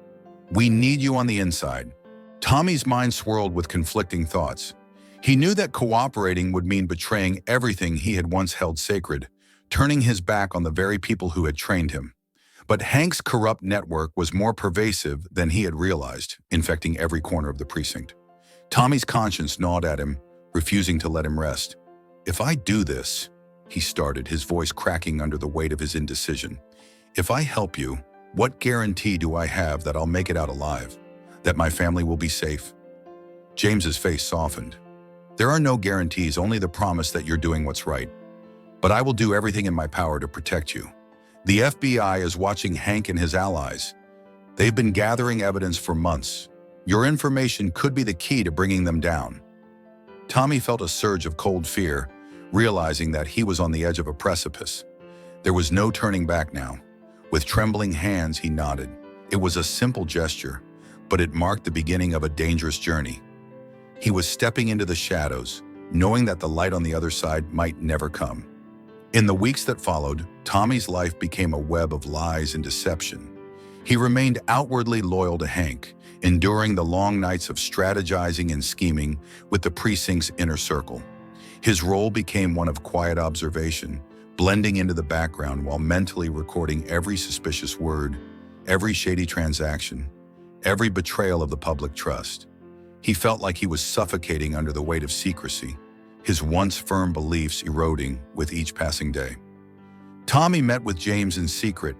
We need you on the inside." Tommy's mind swirled with conflicting thoughts. He knew that cooperating would mean betraying everything he had once held sacred, turning his back on the very people who had trained him. But Hank's corrupt network was more pervasive than he had realized, infecting every corner of the precinct. Tommy's conscience gnawed at him, refusing to let him rest. "If I do this," he started, his voice cracking under the weight of his indecision. "If I help you, what guarantee do I have that I'll make it out alive? That my family will be safe?" James's face softened. "There are no guarantees, only the promise that you're doing what's right. But I will do everything in my power to protect you. The FBI is watching Hank and his allies. They've been gathering evidence for months. Your information could be the key to bringing them down." Tommy felt a surge of cold fear, realizing that he was on the edge of a precipice. There was no turning back now. With trembling hands, he nodded. It was a simple gesture, but it marked the beginning of a dangerous journey. He was stepping into the shadows, knowing that the light on the other side might never come. In the weeks that followed, Tommy's life became a web of lies and deception. He remained outwardly loyal to Hank, enduring the long nights of strategizing and scheming with the precinct's inner circle. His role became one of quiet observation, blending into the background while mentally recording every suspicious word, every shady transaction, every betrayal of the public trust. He felt like he was suffocating under the weight of secrecy, his once firm beliefs eroding with each passing day. Tommy met with James in secret,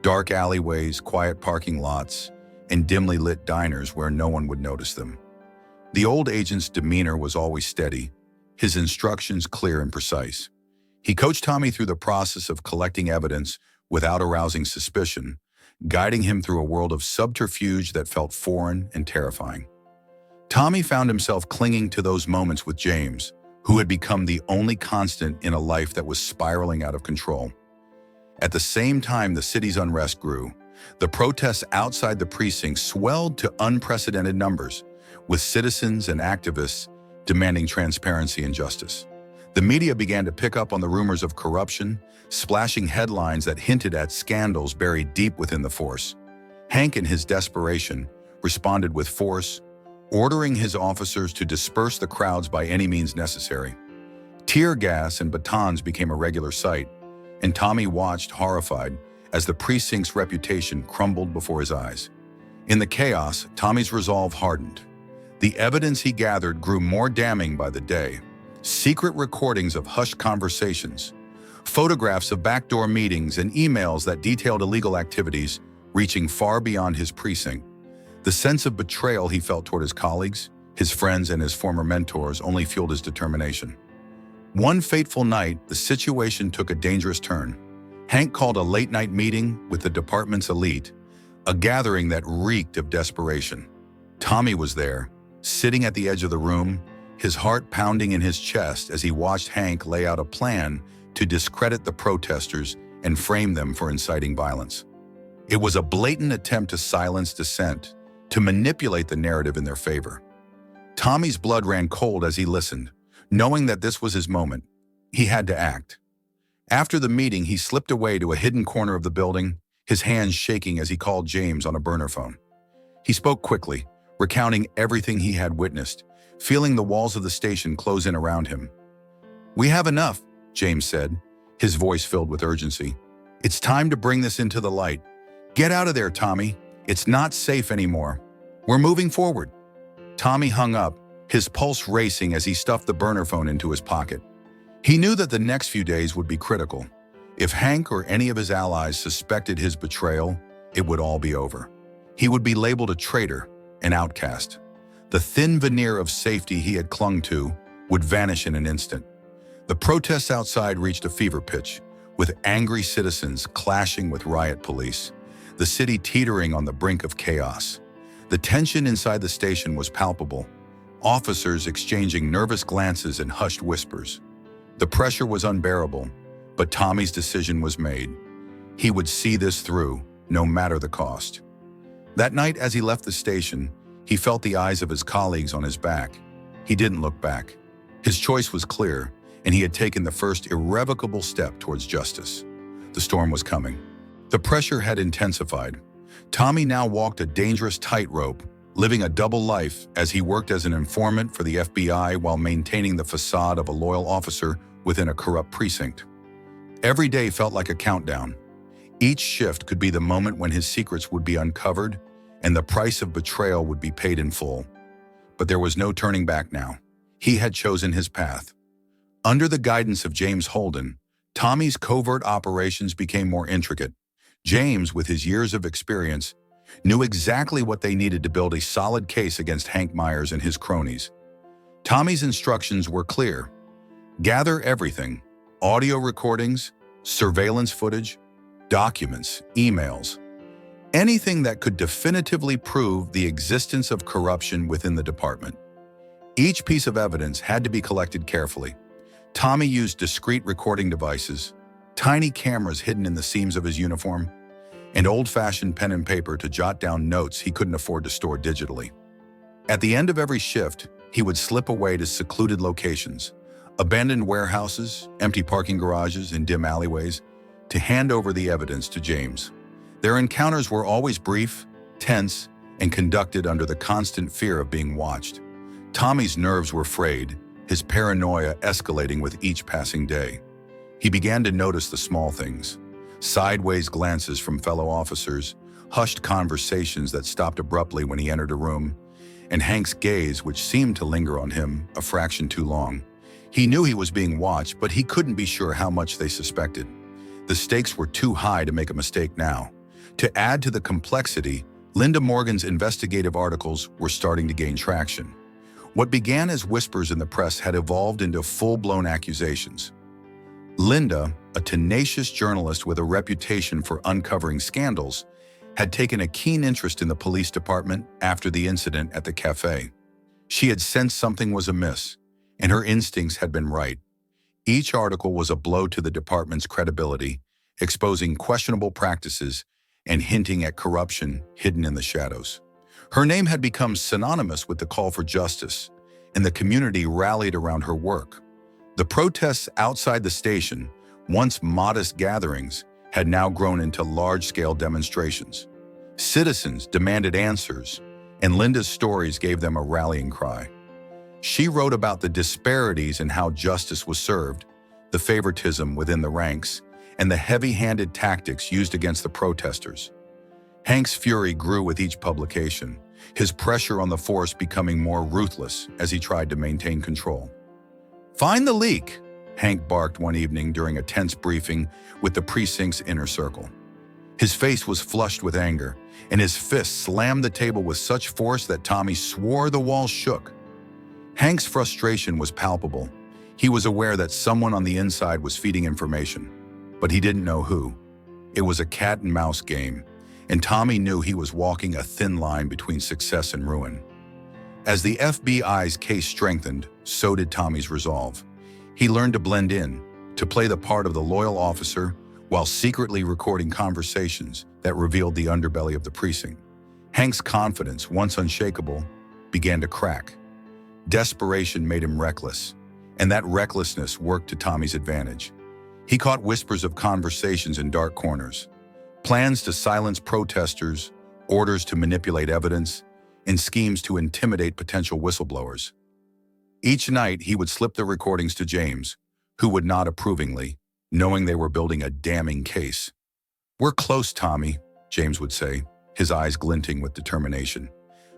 dark alleyways, quiet parking lots, and dimly lit diners where no one would notice them. The old agent's demeanor was always steady, his instructions clear and precise. He coached Tommy through the process of collecting evidence without arousing suspicion, guiding him through a world of subterfuge that felt foreign and terrifying. Tommy found himself clinging to those moments with James, who had become the only constant in a life that was spiraling out of control. At the same time the city's unrest grew, the protests outside the precinct swelled to unprecedented numbers, with citizens and activists demanding transparency and justice. The media began to pick up on the rumors of corruption, splashing headlines that hinted at scandals buried deep within the force. Hank, in his desperation, responded with force, ordering his officers to disperse the crowds by any means necessary. Tear gas and batons became a regular sight, and Tommy watched horrified as the precinct's reputation crumbled before his eyes. In the chaos, Tommy's resolve hardened. The evidence he gathered grew more damning by the day. Secret recordings of hushed conversations, photographs of backdoor meetings, and emails that detailed illegal activities reaching far beyond his precinct. The sense of betrayal he felt toward his colleagues, his friends, and his former mentors only fueled his determination. One fateful night, the situation took a dangerous turn. Hank called a late-night meeting with the department's elite, a gathering that reeked of desperation. Tommy was there, sitting at the edge of the room, his heart pounding in his chest as he watched Hank lay out a plan to discredit the protesters and frame them for inciting violence. It was a blatant attempt to silence dissent, to manipulate the narrative in their favor. Tommy's blood ran cold as he listened, knowing that this was his moment. He had to act. After the meeting, he slipped away to a hidden corner of the building, his hands shaking as he called James on a burner phone. He spoke quickly, recounting everything he had witnessed, feeling the walls of the station close in around him. "We have enough," James said, his voice filled with urgency. "It's time to bring this into the light. Get out of there, Tommy. It's not safe anymore. We're moving forward." Tommy hung up, his pulse racing as he stuffed the burner phone into his pocket. He knew that the next few days would be critical. If Hank or any of his allies suspected his betrayal, it would all be over. He would be labeled a traitor, an outcast. The thin veneer of safety he had clung to would vanish in an instant. The protests outside reached a fever pitch, with angry citizens clashing with riot police, the city teetering on the brink of chaos. The tension inside the station was palpable, officers exchanging nervous glances and hushed whispers. The pressure was unbearable, but Tommy's decision was made. He would see this through, no matter the cost. That night, as he left the station, he felt the eyes of his colleagues on his back. He didn't look back. His choice was clear, and he had taken the first irrevocable step towards justice. The storm was coming. The pressure had intensified. Tommy now walked a dangerous tightrope, living a double life as he worked as an informant for the FBI while maintaining the facade of a loyal officer within a corrupt precinct. Every day felt like a countdown. Each shift could be the moment when his secrets would be uncovered and the price of betrayal would be paid in full. But there was no turning back now. He had chosen his path. Under the guidance of James Holden, Tommy's covert operations became more intricate. James, with his years of experience, knew exactly what they needed to build a solid case against Hank Myers and his cronies. Tommy's instructions were clear. Gather everything: audio recordings, surveillance footage, documents, emails, anything that could definitively prove the existence of corruption within the department. Each piece of evidence had to be collected carefully. Tommy used discreet recording devices, tiny cameras hidden in the seams of his uniform, and old-fashioned pen and paper to jot down notes he couldn't afford to store digitally. At the end of every shift, he would slip away to secluded locations, abandoned warehouses, empty parking garages, and dim alleyways, to hand over the evidence to James. Their encounters were always brief, tense, and conducted under the constant fear of being watched. Tommy's nerves were frayed, his paranoia escalating with each passing day. He began to notice the small things: sideways glances from fellow officers, hushed conversations that stopped abruptly when he entered a room, and Hank's gaze, which seemed to linger on him a fraction too long. He knew he was being watched, but he couldn't be sure how much they suspected. The stakes were too high to make a mistake now. To add to the complexity, Linda Morgan's investigative articles were starting to gain traction. What began as whispers in the press had evolved into full-blown accusations. Linda, a tenacious journalist with a reputation for uncovering scandals, had taken a keen interest in the police department after the incident at the cafe. She had sensed something was amiss, and her instincts had been right. Each article was a blow to the department's credibility, exposing questionable practices and hinting at corruption hidden in the shadows. Her name had become synonymous with the call for justice, and the community rallied around her work. The protests outside the station, once modest gatherings, had now grown into large-scale demonstrations. Citizens demanded answers, and Linda's stories gave them a rallying cry. She wrote about the disparities in how justice was served, the favoritism within the ranks, and the heavy-handed tactics used against the protesters. Hank's fury grew with each publication, his pressure on the force becoming more ruthless as he tried to maintain control. "Find the leak," Hank barked one evening during a tense briefing with the precinct's inner circle. His face was flushed with anger, and his fist slammed the table with such force that Tommy swore the walls shook. Hank's frustration was palpable. He was aware that someone on the inside was feeding information, but he didn't know who. It was a cat-and-mouse game, and Tommy knew he was walking a thin line between success and ruin. As the FBI's case strengthened, so did Tommy's resolve. He learned to blend in, to play the part of the loyal officer while secretly recording conversations that revealed the underbelly of the precinct. Hank's confidence, once unshakable, began to crack. Desperation made him reckless, and that recklessness worked to Tommy's advantage. He caught whispers of conversations in dark corners, plans to silence protesters, orders to manipulate evidence, and schemes to intimidate potential whistleblowers. Each night, he would slip the recordings to James, who would nod approvingly, knowing they were building a damning case. "We're close, Tommy," James would say, his eyes glinting with determination.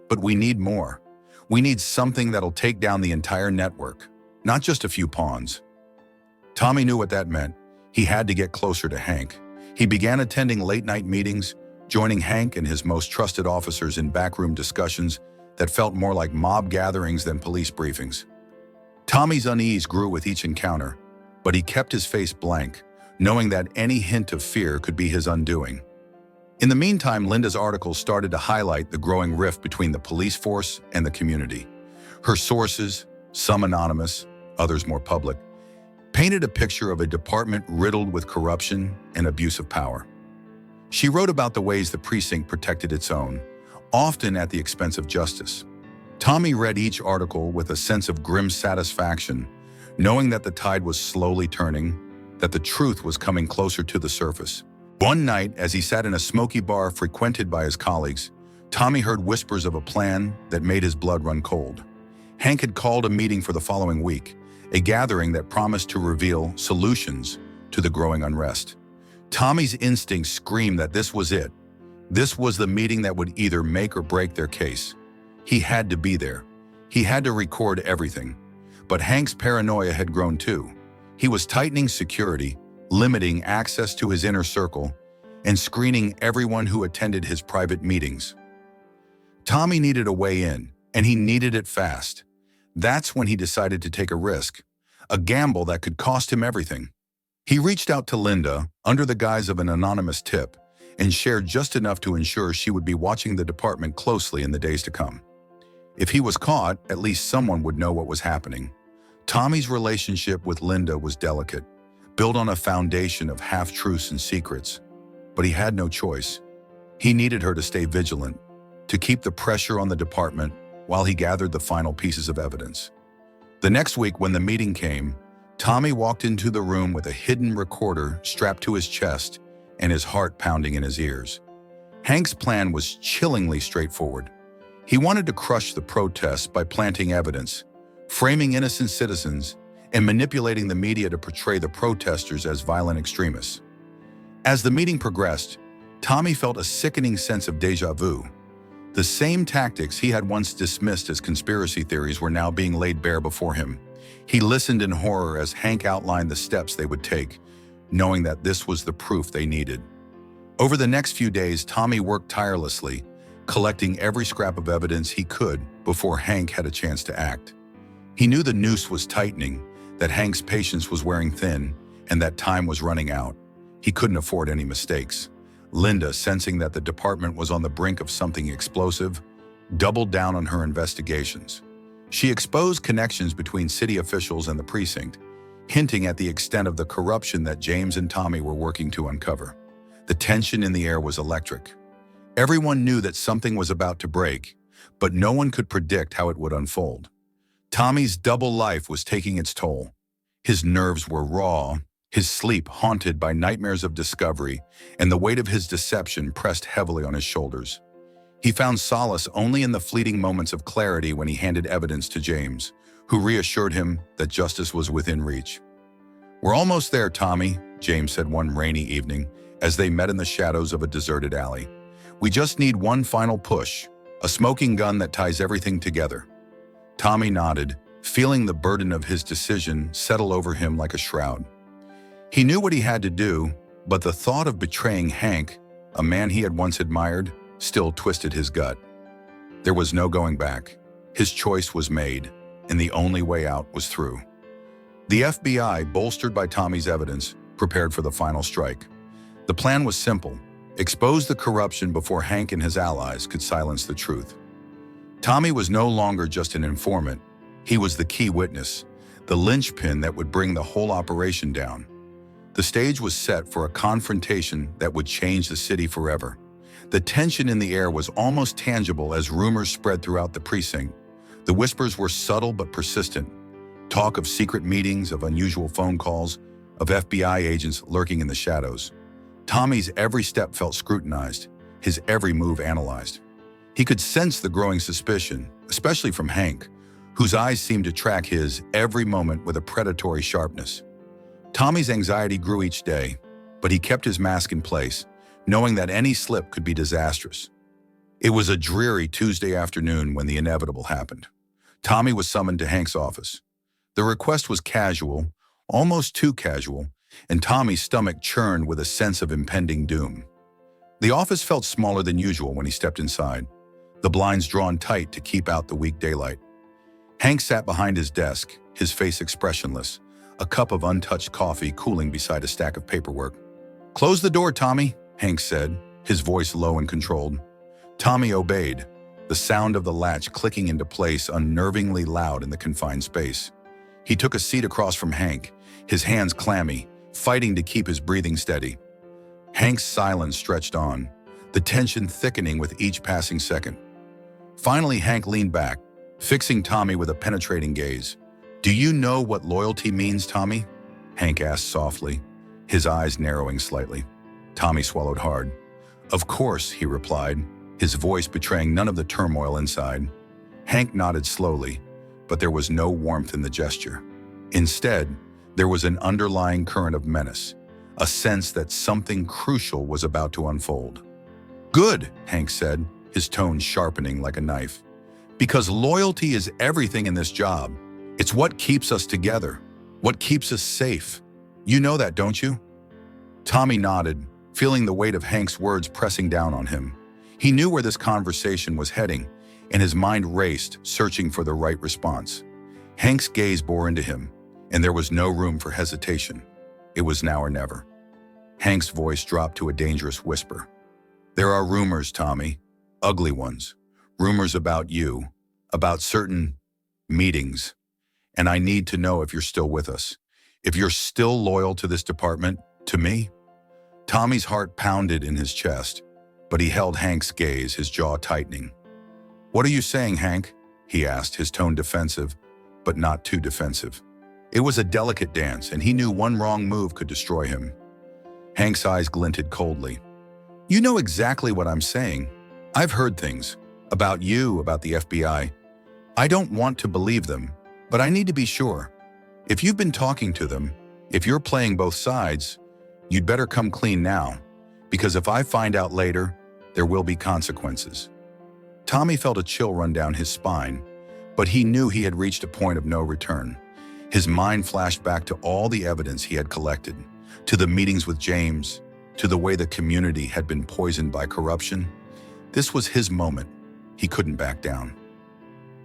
"But we need more. We need something that'll take down the entire network, not just a few pawns." Tommy knew what that meant. He had to get closer to Hank. He began attending late-night meetings, joining Hank and his most trusted officers in backroom discussions that felt more like mob gatherings than police briefings. Tommy's unease grew with each encounter, but he kept his face blank, knowing that any hint of fear could be his undoing. In the meantime, Linda's articles started to highlight the growing rift between the police force and the community. Her sources, some anonymous, others more public, painted a picture of a department riddled with corruption and abuse of power. She wrote about the ways the precinct protected its own, often at the expense of justice. Tommy read each article with a sense of grim satisfaction, knowing that the tide was slowly turning, that the truth was coming closer to the surface. One night, as he sat in a smoky bar frequented by his colleagues, Tommy heard whispers of a plan that made his blood run cold. Hank had called a meeting for the following week, a gathering that promised to reveal solutions to the growing unrest. Tommy's instincts screamed that this was it. This was the meeting that would either make or break their case. He had to be there. He had to record everything. But Hank's paranoia had grown too. He was tightening security, limiting access to his inner circle, and screening everyone who attended his private meetings. Tommy needed a way in, and he needed it fast. That's when he decided to take a risk, a gamble that could cost him everything. He reached out to Linda under the guise of an anonymous tip and shared just enough to ensure she would be watching the department closely in the days to come. If he was caught, at least someone would know what was happening. Tommy's relationship with Linda was delicate, built on a foundation of half-truths and secrets. But he had no choice. He needed her to stay vigilant, to keep the pressure on the department while he gathered the final pieces of evidence. The next week, when the meeting came, Tommy walked into the room with a hidden recorder strapped to his chest and his heart pounding in his ears. Hank's plan was chillingly straightforward. He wanted to crush the protests by planting evidence, framing innocent citizens, and manipulating the media to portray the protesters as violent extremists. As the meeting progressed, Tommy felt a sickening sense of déjà vu. The same tactics he had once dismissed as conspiracy theories were now being laid bare before him. He listened in horror as Hank outlined the steps they would take, knowing that this was the proof they needed. Over the next few days, Tommy worked tirelessly, collecting every scrap of evidence he could before Hank had a chance to act. He knew the noose was tightening, that Hank's patience was wearing thin, and that time was running out. He couldn't afford any mistakes. Linda, sensing that the department was on the brink of something explosive, doubled down on her investigations. She exposed connections between city officials and the precinct, hinting at the extent of the corruption that James and Tommy were working to uncover. The tension in the air was electric. Everyone knew that something was about to break, but no one could predict how it would unfold. Tommy's double life was taking its toll. His nerves were raw, his sleep haunted by nightmares of discovery, and the weight of his deception pressed heavily on his shoulders. He found solace only in the fleeting moments of clarity when he handed evidence to James, who reassured him that justice was within reach. "We're almost there, Tommy," James said one rainy evening as they met in the shadows of a deserted alley. "We just need one final push, a smoking gun that ties everything together." Tommy nodded, feeling the burden of his decision settle over him like a shroud. He knew what he had to do, but the thought of betraying Hank, a man he had once admired, still twisted his gut. There was no going back. His choice was made, and the only way out was through. The FBI, bolstered by Tommy's evidence, prepared for the final strike. The plan was simple: expose the corruption before Hank and his allies could silence the truth. Tommy was no longer just an informant. He was the key witness, the linchpin that would bring the whole operation down. The stage was set for a confrontation that would change the city forever. The tension in the air was almost tangible as rumors spread throughout the precinct. The whispers were subtle but persistent. Talk of secret meetings, of unusual phone calls, of FBI agents lurking in the shadows. Tommy's every step felt scrutinized, his every move analyzed. He could sense the growing suspicion, especially from Hank, whose eyes seemed to track his every moment with a predatory sharpness. Tommy's anxiety grew each day, but he kept his mask in place, knowing that any slip could be disastrous. It was a dreary Tuesday afternoon when the inevitable happened. Tommy was summoned to Hank's office. The request was casual, almost too casual, and Tommy's stomach churned with a sense of impending doom. The office felt smaller than usual when he stepped inside, the blinds drawn tight to keep out the weak daylight. Hank sat behind his desk, his face expressionless, a cup of untouched coffee cooling beside a stack of paperwork. "Close the door, Tommy," Hank said, his voice low and controlled. Tommy obeyed, the sound of the latch clicking into place unnervingly loud in the confined space. He took a seat across from Hank, his hands clammy, fighting to keep his breathing steady. Hank's silence stretched on, the tension thickening with each passing second. Finally, Hank leaned back, fixing Tommy with a penetrating gaze. "Do you know what loyalty means, Tommy?" Hank asked softly, his eyes narrowing slightly. Tommy swallowed hard. "Of course," he replied, his voice betraying none of the turmoil inside. Hank nodded slowly, but there was no warmth in the gesture. Instead, there was an underlying current of menace, a sense that something crucial was about to unfold. "Good," Hank said, his tone sharpening like a knife. "Because loyalty is everything in this job. It's what keeps us together, what keeps us safe. You know that, don't you?" Tommy nodded, feeling the weight of Hank's words pressing down on him. He knew where this conversation was heading, and his mind raced, searching for the right response. Hank's gaze bore into him, and there was no room for hesitation. It was now or never. Hank's voice dropped to a dangerous whisper. "There are rumors, Tommy, ugly ones. Rumors about you, about certain meetings. And I need to know if you're still with us, if you're still loyal to this department, to me." Tommy's heart pounded in his chest, but he held Hank's gaze, his jaw tightening. "What are you saying, Hank?" he asked, his tone defensive, but not too defensive. It was a delicate dance, and he knew one wrong move could destroy him. Hank's eyes glinted coldly. "You know exactly what I'm saying. I've heard things. About you, about the FBI. I don't want to believe them, but I need to be sure. If you've been talking to them, if you're playing both sides, you'd better come clean now, because if I find out later, there will be consequences." Tommy felt a chill run down his spine, but he knew he had reached a point of no return. His mind flashed back to all the evidence he had collected, to the meetings with James, to the way the community had been poisoned by corruption. This was his moment. He couldn't back down.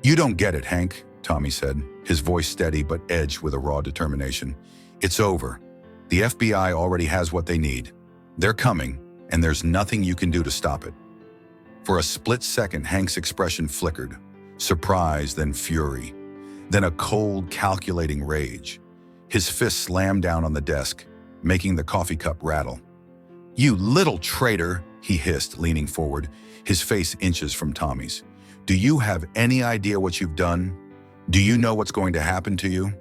"You don't get it, Hank," Tommy said, his voice steady but edged with a raw determination. "It's over. The FBI already has what they need. They're coming, and there's nothing you can do to stop it. For a split second, Hank's expression flickered, surprise, then fury, then a cold, calculating rage. His fist slammed down on the desk, making the coffee cup rattle. "You little traitor," he hissed, leaning forward, his face inches from Tommy's. "Do you have any idea what you've done? Do you know what's going to happen to you?"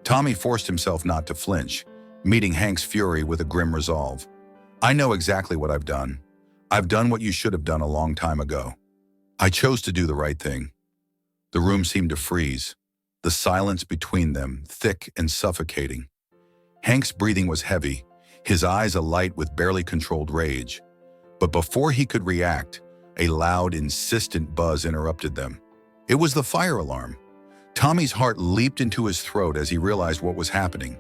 Tommy forced himself not to flinch, meeting Hank's fury with a grim resolve. "I know exactly what I've done. I've done what you should have done a long time ago. I chose to do the right thing." The room seemed to freeze, the silence between them thick and suffocating. Hank's breathing was heavy, his eyes alight with barely controlled rage. But before he could react, a loud, insistent buzz interrupted them. It was the fire alarm. Tommy's heart leaped into his throat as he realized what was happening.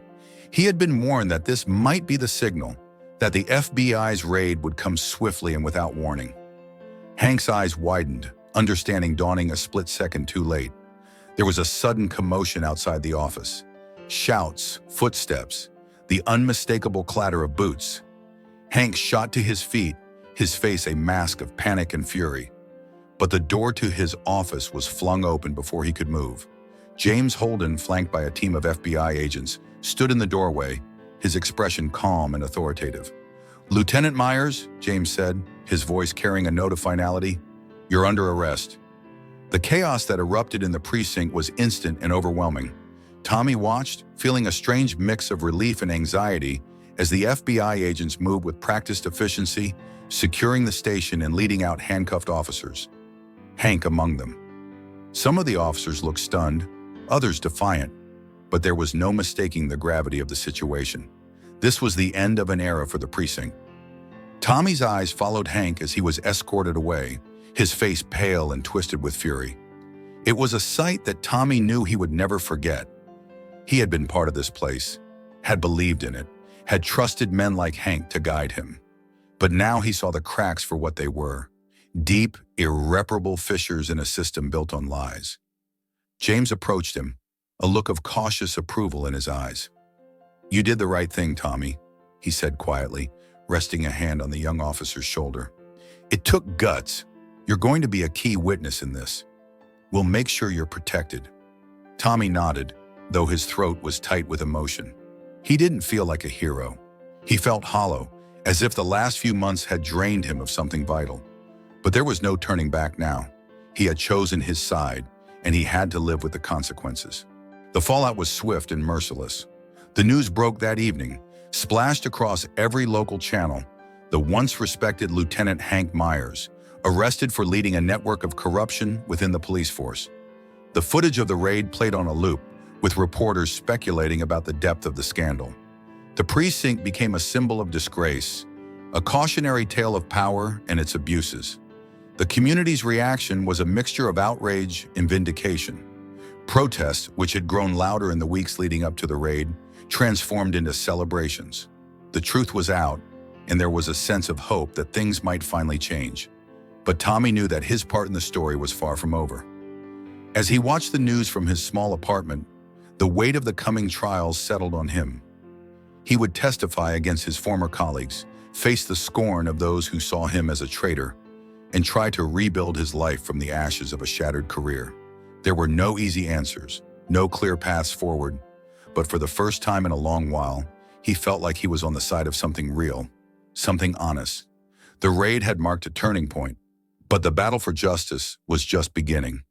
He had been warned that this might be the signal, that the FBI's raid would come swiftly and without warning. Hank's eyes widened, understanding dawning a split second too late. There was a sudden commotion outside the office. Shouts, footsteps, the unmistakable clatter of boots. Hank shot to his feet, his face a mask of panic and fury. But the door to his office was flung open before he could move. James Holden, flanked by a team of FBI agents, stood in the doorway, his expression calm and authoritative. "Lieutenant Myers," James said, his voice carrying a note of finality, "you're under arrest." The chaos that erupted in the precinct was instant and overwhelming. Tommy watched, feeling a strange mix of relief and anxiety as the FBI agents moved with practiced efficiency, securing the station and leading out handcuffed officers. Hank among them. Some of the officers looked stunned, others defiant, but there was no mistaking the gravity of the situation. This was the end of an era for the precinct. Tommy's eyes followed Hank as he was escorted away, his face pale and twisted with fury. It was a sight that Tommy knew he would never forget. He had been part of this place, had believed in it, had trusted men like Hank to guide him. But now he saw the cracks for what they were, deep, irreparable fissures in a system built on lies. James approached him, a look of cautious approval in his eyes. "You did the right thing, Tommy," he said quietly, resting a hand on the young officer's shoulder. "It took guts. You're going to be a key witness in this. We'll make sure you're protected." Tommy nodded, though his throat was tight with emotion. He didn't feel like a hero. He felt hollow, as if the last few months had drained him of something vital. But there was no turning back now. He had chosen his side, and he had to live with the consequences. The fallout was swift and merciless. The news broke that evening, splashed across every local channel. The once respected Lieutenant Hank Myers, arrested for leading a network of corruption within the police force. The footage of the raid played on a loop, with reporters speculating about the depth of the scandal. The precinct became a symbol of disgrace, a cautionary tale of power and its abuses. The community's reaction was a mixture of outrage and vindication. Protests, which had grown louder in the weeks leading up to the raid, transformed into celebrations. The truth was out, and there was a sense of hope that things might finally change. But Tommy knew that his part in the story was far from over. As he watched the news from his small apartment, the weight of the coming trials settled on him. He would testify against his former colleagues, face the scorn of those who saw him as a traitor, and try to rebuild his life from the ashes of a shattered career. There were no easy answers, no clear paths forward, but for the first time in a long while, he felt like he was on the side of something real, something honest. The raid had marked a turning point, but the battle for justice was just beginning,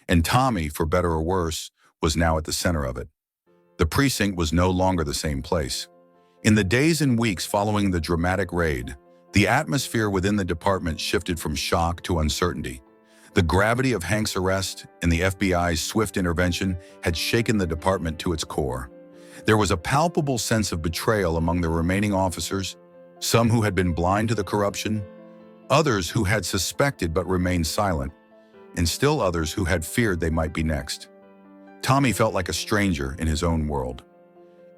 and Tommy, for better or worse, was now at the center of it. The precinct was no longer the same place. In the days and weeks following the dramatic raid, the atmosphere within the department shifted from shock to uncertainty. The gravity of Hank's arrest and the FBI's swift intervention had shaken the department to its core. There was a palpable sense of betrayal among the remaining officers, some who had been blind to the corruption, others who had suspected but remained silent, and still others who had feared they might be next. Tommy felt like a stranger in his own world.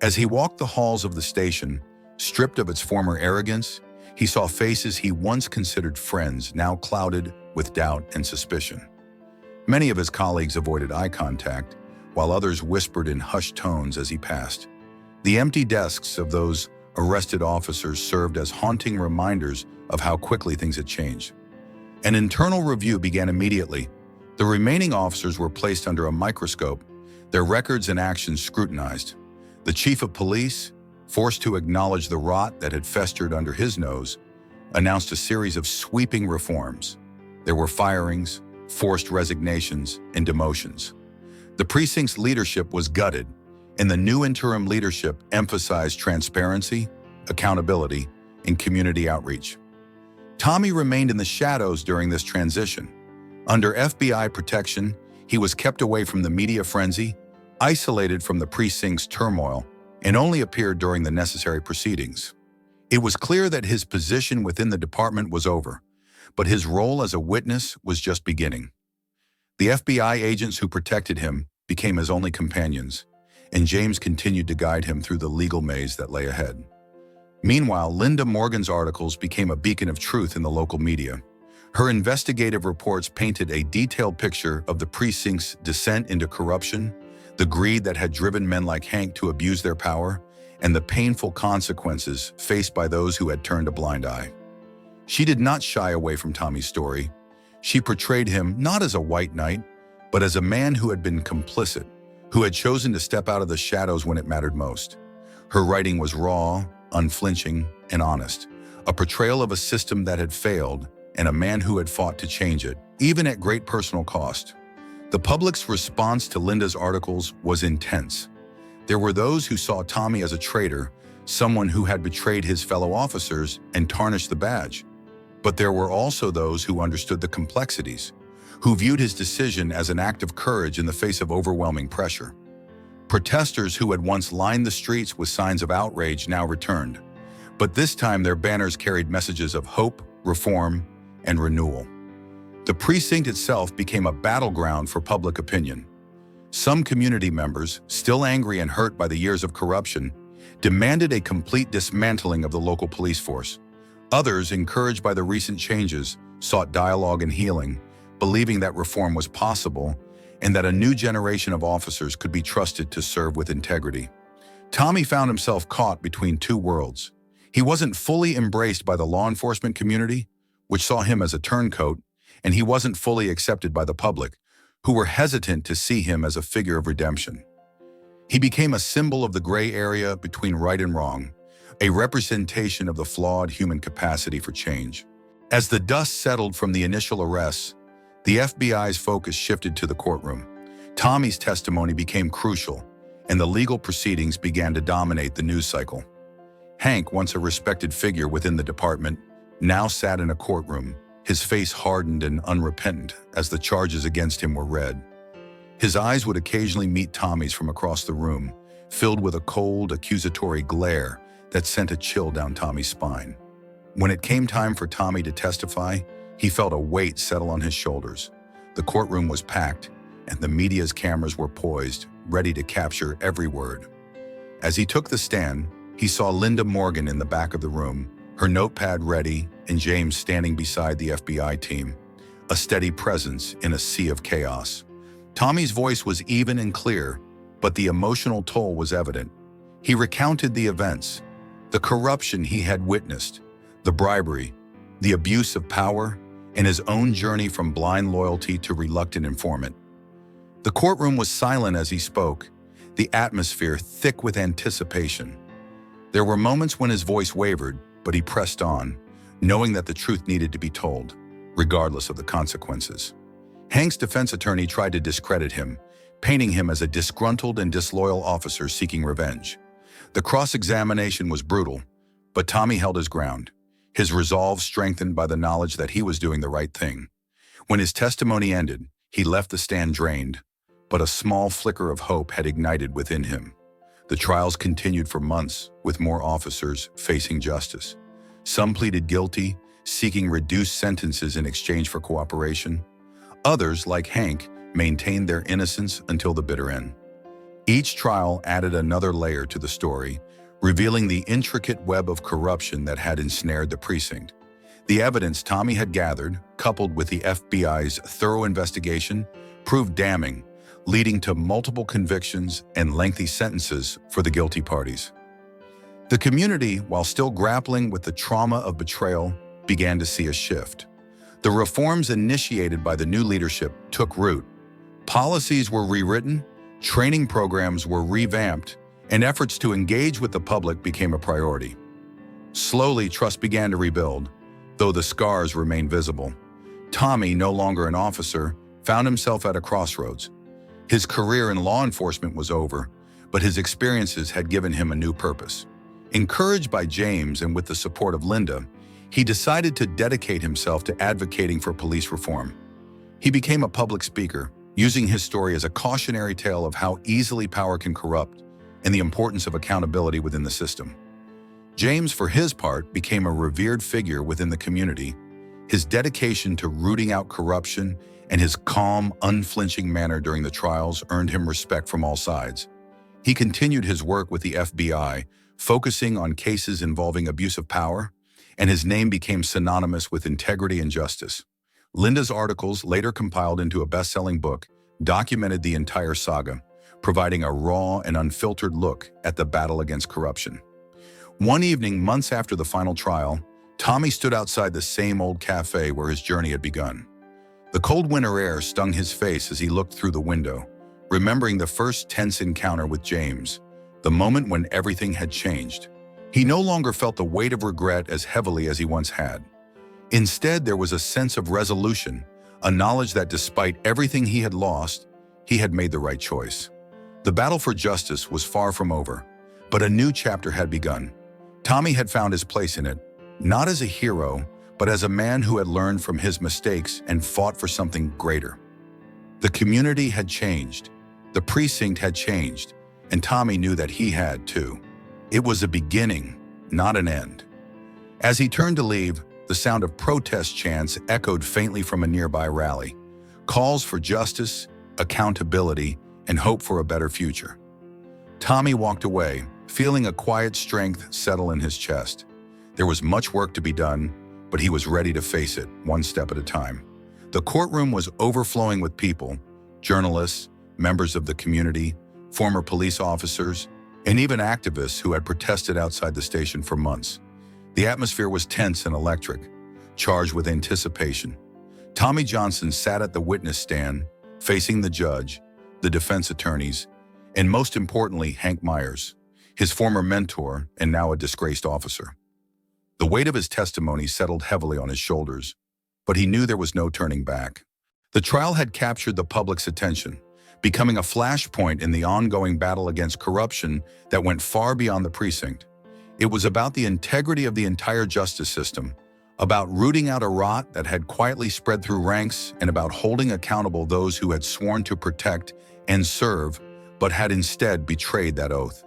As he walked the halls of the station, stripped of its former arrogance, he saw faces he once considered friends now clouded with doubt and suspicion. Many of his colleagues avoided eye contact, while others whispered in hushed tones as he passed. The empty desks of those arrested officers served as haunting reminders of how quickly things had changed. An internal review began immediately. The remaining officers were placed under a microscope, their records and actions scrutinized. The chief of police, forced to acknowledge the rot that had festered under his nose, announced a series of sweeping reforms. There were firings, forced resignations, and demotions. The precinct's leadership was gutted, and the new interim leadership emphasized transparency, accountability, and community outreach. Tommy remained in the shadows during this transition. Under FBI protection, he was kept away from the media frenzy, isolated from the precinct's turmoil, and only appeared during the necessary proceedings. It was clear that his position within the department was over, but his role as a witness was just beginning. The FBI agents who protected him became his only companions, and James continued to guide him through the legal maze that lay ahead. Meanwhile, Linda Morgan's articles became a beacon of truth in the local media. Her investigative reports painted a detailed picture of the precinct's descent into corruption, the greed that had driven men like Hank to abuse their power, and the painful consequences faced by those who had turned a blind eye. She did not shy away from Tommy's story. She portrayed him not as a white knight, but as a man who had been complicit, who had chosen to step out of the shadows when it mattered most. Her writing was raw, unflinching, and honest, a portrayal of a system that had failed and a man who had fought to change it, even at great personal cost. The public's response to Linda's articles was intense. There were those who saw Tommy as a traitor, someone who had betrayed his fellow officers and tarnished the badge. But there were also those who understood the complexities, who viewed his decision as an act of courage in the face of overwhelming pressure. Protesters who had once lined the streets with signs of outrage now returned, but this time their banners carried messages of hope, reform, and renewal. The precinct itself became a battleground for public opinion. Some community members, still angry and hurt by the years of corruption, demanded a complete dismantling of the local police force. Others, encouraged by the recent changes, sought dialogue and healing, believing that reform was possible and that a new generation of officers could be trusted to serve with integrity. Tommy found himself caught between two worlds. He wasn't fully embraced by the law enforcement community, which saw him as a turncoat, and he wasn't fully accepted by the public, who were hesitant to see him as a figure of redemption. He became a symbol of the gray area between right and wrong, a representation of the flawed human capacity for change. As the dust settled from the initial arrests, the FBI's focus shifted to the courtroom. Tommy's testimony became crucial, and the legal proceedings began to dominate the news cycle. Hank, once a respected figure within the department, now sat in a courtroom, his face hardened and unrepentant as the charges against him were read. His eyes would occasionally meet Tommy's from across the room, filled with a cold, accusatory glare that sent a chill down Tommy's spine. When it came time for Tommy to testify, he felt a weight settle on his shoulders. The courtroom was packed, and the media's cameras were poised, ready to capture every word. As he took the stand, he saw Linda Morgan in the back of the room, her notepad ready, and James standing beside the FBI team, a steady presence in a sea of chaos. Tommy's voice was even and clear, but the emotional toll was evident. He recounted the events, the corruption he had witnessed, the bribery, the abuse of power, and his own journey from blind loyalty to reluctant informant. The courtroom was silent as he spoke, the atmosphere thick with anticipation. There were moments when his voice wavered, but he pressed on, knowing that the truth needed to be told, regardless of the consequences. Hank's defense attorney tried to discredit him, painting him as a disgruntled and disloyal officer seeking revenge. The cross-examination was brutal, but Tommy held his ground, his resolve strengthened by the knowledge that he was doing the right thing. When his testimony ended, he left the stand drained, but a small flicker of hope had ignited within him. The trials continued for months, with more officers facing justice. Some pleaded guilty, seeking reduced sentences in exchange for cooperation. Others, like Hank, maintained their innocence until the bitter end. Each trial added another layer to the story, revealing the intricate web of corruption that had ensnared the precinct. The evidence Tommy had gathered, coupled with the FBI's thorough investigation, proved damning, leading to multiple convictions and lengthy sentences for the guilty parties. The community, while still grappling with the trauma of betrayal, began to see a shift. The reforms initiated by the new leadership took root. Policies were rewritten, training programs were revamped, and efforts to engage with the public became a priority. Slowly, trust began to rebuild, though the scars remained visible. Tommy, no longer an officer, found himself at a crossroads. His career in law enforcement was over, but his experiences had given him a new purpose. Encouraged by James and with the support of Linda, he decided to dedicate himself to advocating for police reform. He became a public speaker, using his story as a cautionary tale of how easily power can corrupt and the importance of accountability within the system. James, for his part, became a revered figure within the community. His dedication to rooting out corruption and his calm, unflinching manner during the trials earned him respect from all sides. He continued his work with the FBI, focusing on cases involving abuse of power, and his name became synonymous with integrity and justice. Linda's articles, later compiled into a best-selling book, documented the entire saga, providing a raw and unfiltered look at the battle against corruption. One evening, months after the final trial, Tommy stood outside the same old cafe where his journey had begun. The cold winter air stung his face as he looked through the window, remembering the first tense encounter with James, the moment when everything had changed. He no longer felt the weight of regret as heavily as he once had. Instead, there was a sense of resolution, a knowledge that despite everything he had lost, he had made the right choice. The battle for justice was far from over, but a new chapter had begun. Tommy had found his place in it, not as a hero, but as a man who had learned from his mistakes and fought for something greater. The community had changed, the precinct had changed, and Tommy knew that he had too. It was a beginning, not an end. As he turned to leave, the sound of protest chants echoed faintly from a nearby rally, calls for justice, accountability, and hope for a better future. Tommy walked away, feeling a quiet strength settle in his chest. There was much work to be done, but he was ready to face it, one step at a time. The courtroom was overflowing with people, journalists, members of the community, former police officers, and even activists who had protested outside the station for months. The atmosphere was tense and electric, charged with anticipation. Tommy Johnson sat at the witness stand, facing the judge, the defense attorneys, and most importantly, Hank Myers, his former mentor and now a disgraced officer. The weight of his testimony settled heavily on his shoulders, but he knew there was no turning back. The trial had captured the public's attention, becoming a flashpoint in the ongoing battle against corruption that went far beyond the precinct. It was about the integrity of the entire justice system, about rooting out a rot that had quietly spread through ranks, and about holding accountable those who had sworn to protect and serve, but had instead betrayed that oath.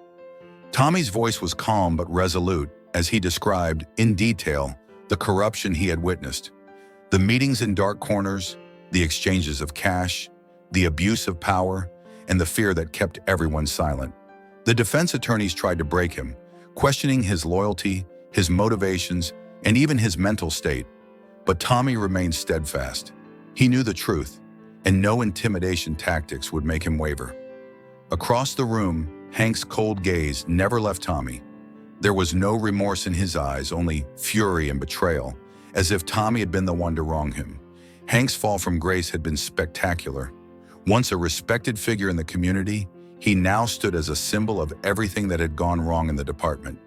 Tommy's voice was calm but resolute as he described, in detail, the corruption he had witnessed. The meetings in dark corners, the exchanges of cash, the abuse of power, and the fear that kept everyone silent. The defense attorneys tried to break him, questioning his loyalty, his motivations, and even his mental state. But Tommy remained steadfast. He knew the truth, and no intimidation tactics would make him waver. Across the room, Hank's cold gaze never left Tommy. There was no remorse in his eyes, only fury and betrayal, as if Tommy had been the one to wrong him. Hank's fall from grace had been spectacular. Once a respected figure in the community, he now stood as a symbol of everything that had gone wrong in the department.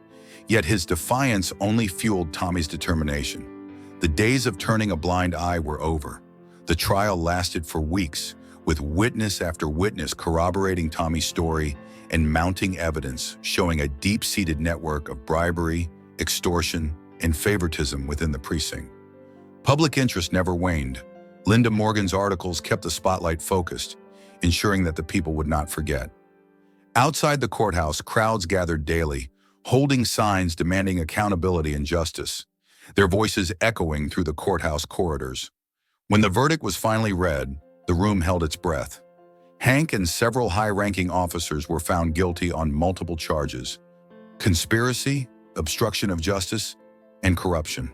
Yet his defiance only fueled Tommy's determination. The days of turning a blind eye were over. The trial lasted for weeks, with witness after witness corroborating Tommy's story and mounting evidence showing a deep-seated network of bribery, extortion, and favoritism within the precinct. Public interest never waned. Linda Morgan's articles kept the spotlight focused, ensuring that the people would not forget. Outside the courthouse, crowds gathered daily, holding signs demanding accountability and justice, their voices echoing through the courthouse corridors. When the verdict was finally read, the room held its breath. Hank and several high-ranking officers were found guilty on multiple charges: conspiracy, obstruction of justice, and corruption.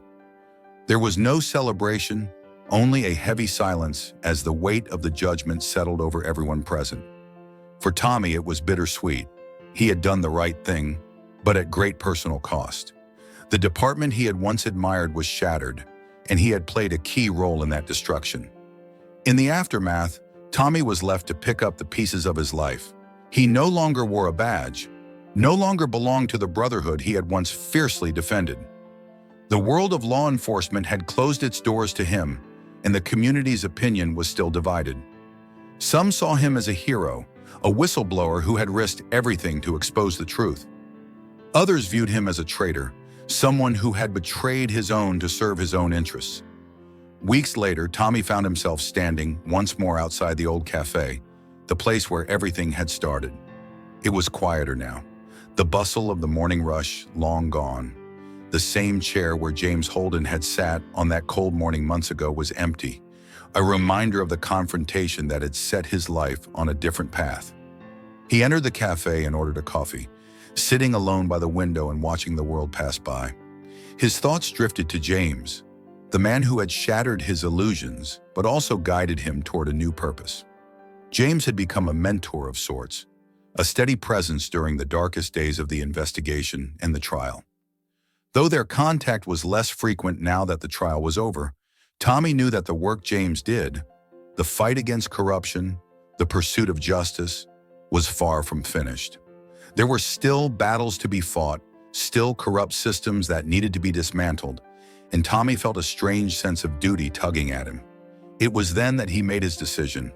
There was no celebration, only a heavy silence as the weight of the judgment settled over everyone present. For Tommy, it was bittersweet. He had done the right thing, but at great personal cost. The department he had once admired was shattered, and he had played a key role in that destruction. In the aftermath, Tommy was left to pick up the pieces of his life. He no longer wore a badge, no longer belonged to the brotherhood he had once fiercely defended. The world of law enforcement had closed its doors to him, and the community's opinion was still divided. Some saw him as a hero, a whistleblower who had risked everything to expose the truth. Others viewed him as a traitor, someone who had betrayed his own to serve his own interests. Weeks later, Tommy found himself standing once more outside the old cafe, the place where everything had started. It was quieter now, the bustle of the morning rush long gone. The same chair where James Holden had sat on that cold morning months ago was empty, a reminder of the confrontation that had set his life on a different path. He entered the cafe and ordered a coffee, sitting alone by the window and watching the world pass by. His thoughts drifted to James, the man who had shattered his illusions, but also guided him toward a new purpose. James had become a mentor of sorts, a steady presence during the darkest days of the investigation and the trial. Though their contact was less frequent now that the trial was over, Tommy knew that the work James did, the fight against corruption, the pursuit of justice, was far from finished. There were still battles to be fought, still corrupt systems that needed to be dismantled, and Tommy felt a strange sense of duty tugging at him. It was then that he made his decision.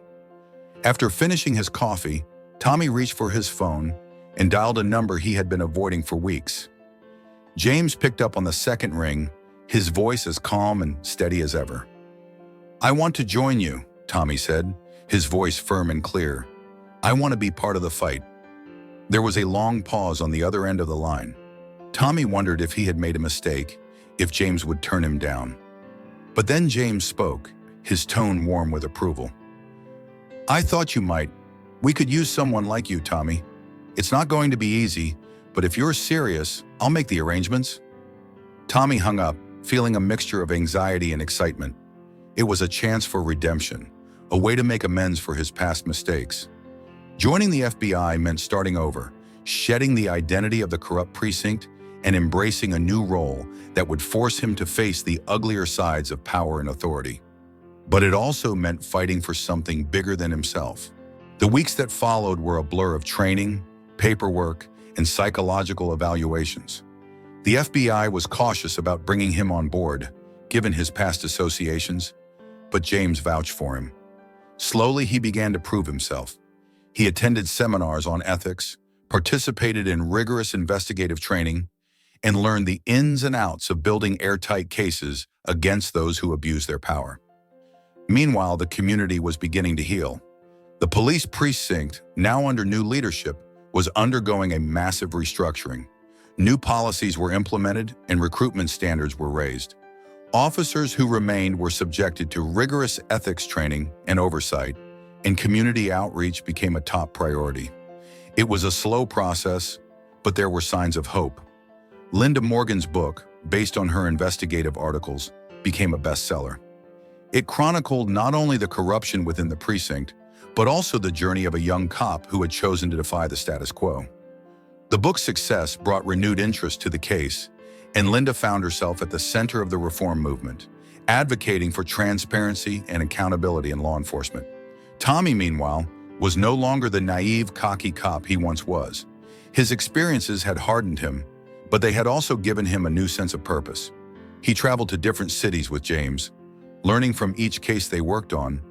After finishing his coffee, Tommy reached for his phone and dialed a number he had been avoiding for weeks. James picked up on the second ring, his voice as calm and steady as ever. "I want to join you," Tommy said, his voice firm and clear. "I want to be part of the fight." There was a long pause on the other end of the line. Tommy wondered if he had made a mistake, if James would turn him down. But then James spoke, his tone warm with approval. "I thought you might. We could use someone like you, Tommy. It's not going to be easy, but if you're serious, I'll make the arrangements." Tommy hung up, feeling a mixture of anxiety and excitement. It was a chance for redemption, a way to make amends for his past mistakes. Joining the FBI meant starting over, shedding the identity of the corrupt precinct, and embracing a new role that would force him to face the uglier sides of power and authority. But it also meant fighting for something bigger than himself. The weeks that followed were a blur of training, paperwork, and psychological evaluations. The FBI was cautious about bringing him on board, given his past associations, but James vouched for him. Slowly, he began to prove himself. He attended seminars on ethics, participated in rigorous investigative training, and learned the ins and outs of building airtight cases against those who abuse their power. Meanwhile, the community was beginning to heal. The police precinct, now under new leadership, was undergoing a massive restructuring. New policies were implemented and recruitment standards were raised. Officers who remained were subjected to rigorous ethics training and oversight, and community outreach became a top priority. It was a slow process, but there were signs of hope. Linda Morgan's book, based on her investigative articles, became a bestseller. It chronicled not only the corruption within the precinct, but also the journey of a young cop who had chosen to defy the status quo. The book's success brought renewed interest to the case, and Linda found herself at the center of the reform movement, advocating for transparency and accountability in law enforcement. Tommy, meanwhile, was no longer the naive, cocky cop he once was. His experiences had hardened him, but they had also given him a new sense of purpose. He traveled to different cities with James, learning from each case they worked on,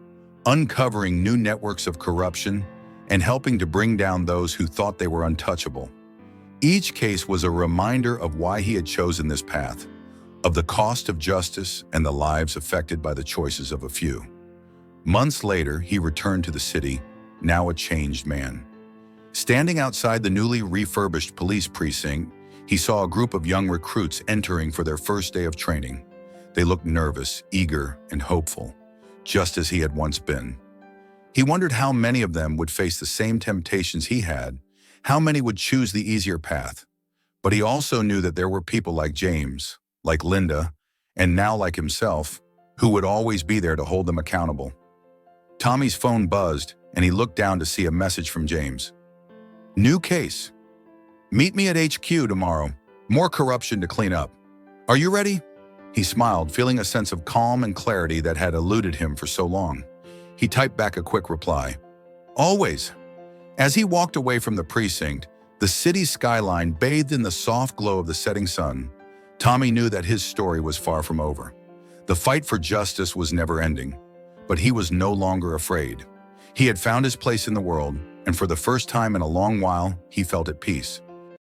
uncovering new networks of corruption, and helping to bring down those who thought they were untouchable. Each case was a reminder of why he had chosen this path, of the cost of justice and the lives affected by the choices of a few. Months later, he returned to the city, now a changed man. Standing outside the newly refurbished police precinct, he saw a group of young recruits entering for their first day of training. They looked nervous, eager, and hopeful, just as he had once been. He wondered how many of them would face the same temptations he had, how many would choose the easier path. But he also knew that there were people like James, like Linda, and now like himself, who would always be there to hold them accountable. Tommy's phone buzzed, and he looked down to see a message from James. "New case. Meet me at HQ tomorrow. More corruption to clean up. Are you ready? He smiled, feeling a sense of calm and clarity that had eluded him for so long. He typed back a quick reply. Always. As he walked away from the precinct, the city's skyline bathed in the soft glow of the setting sun, Tommy knew that his story was far from over. The fight for justice was never ending, but he was no longer afraid. He had found his place in the world, and for the first time in a long while, he felt at peace.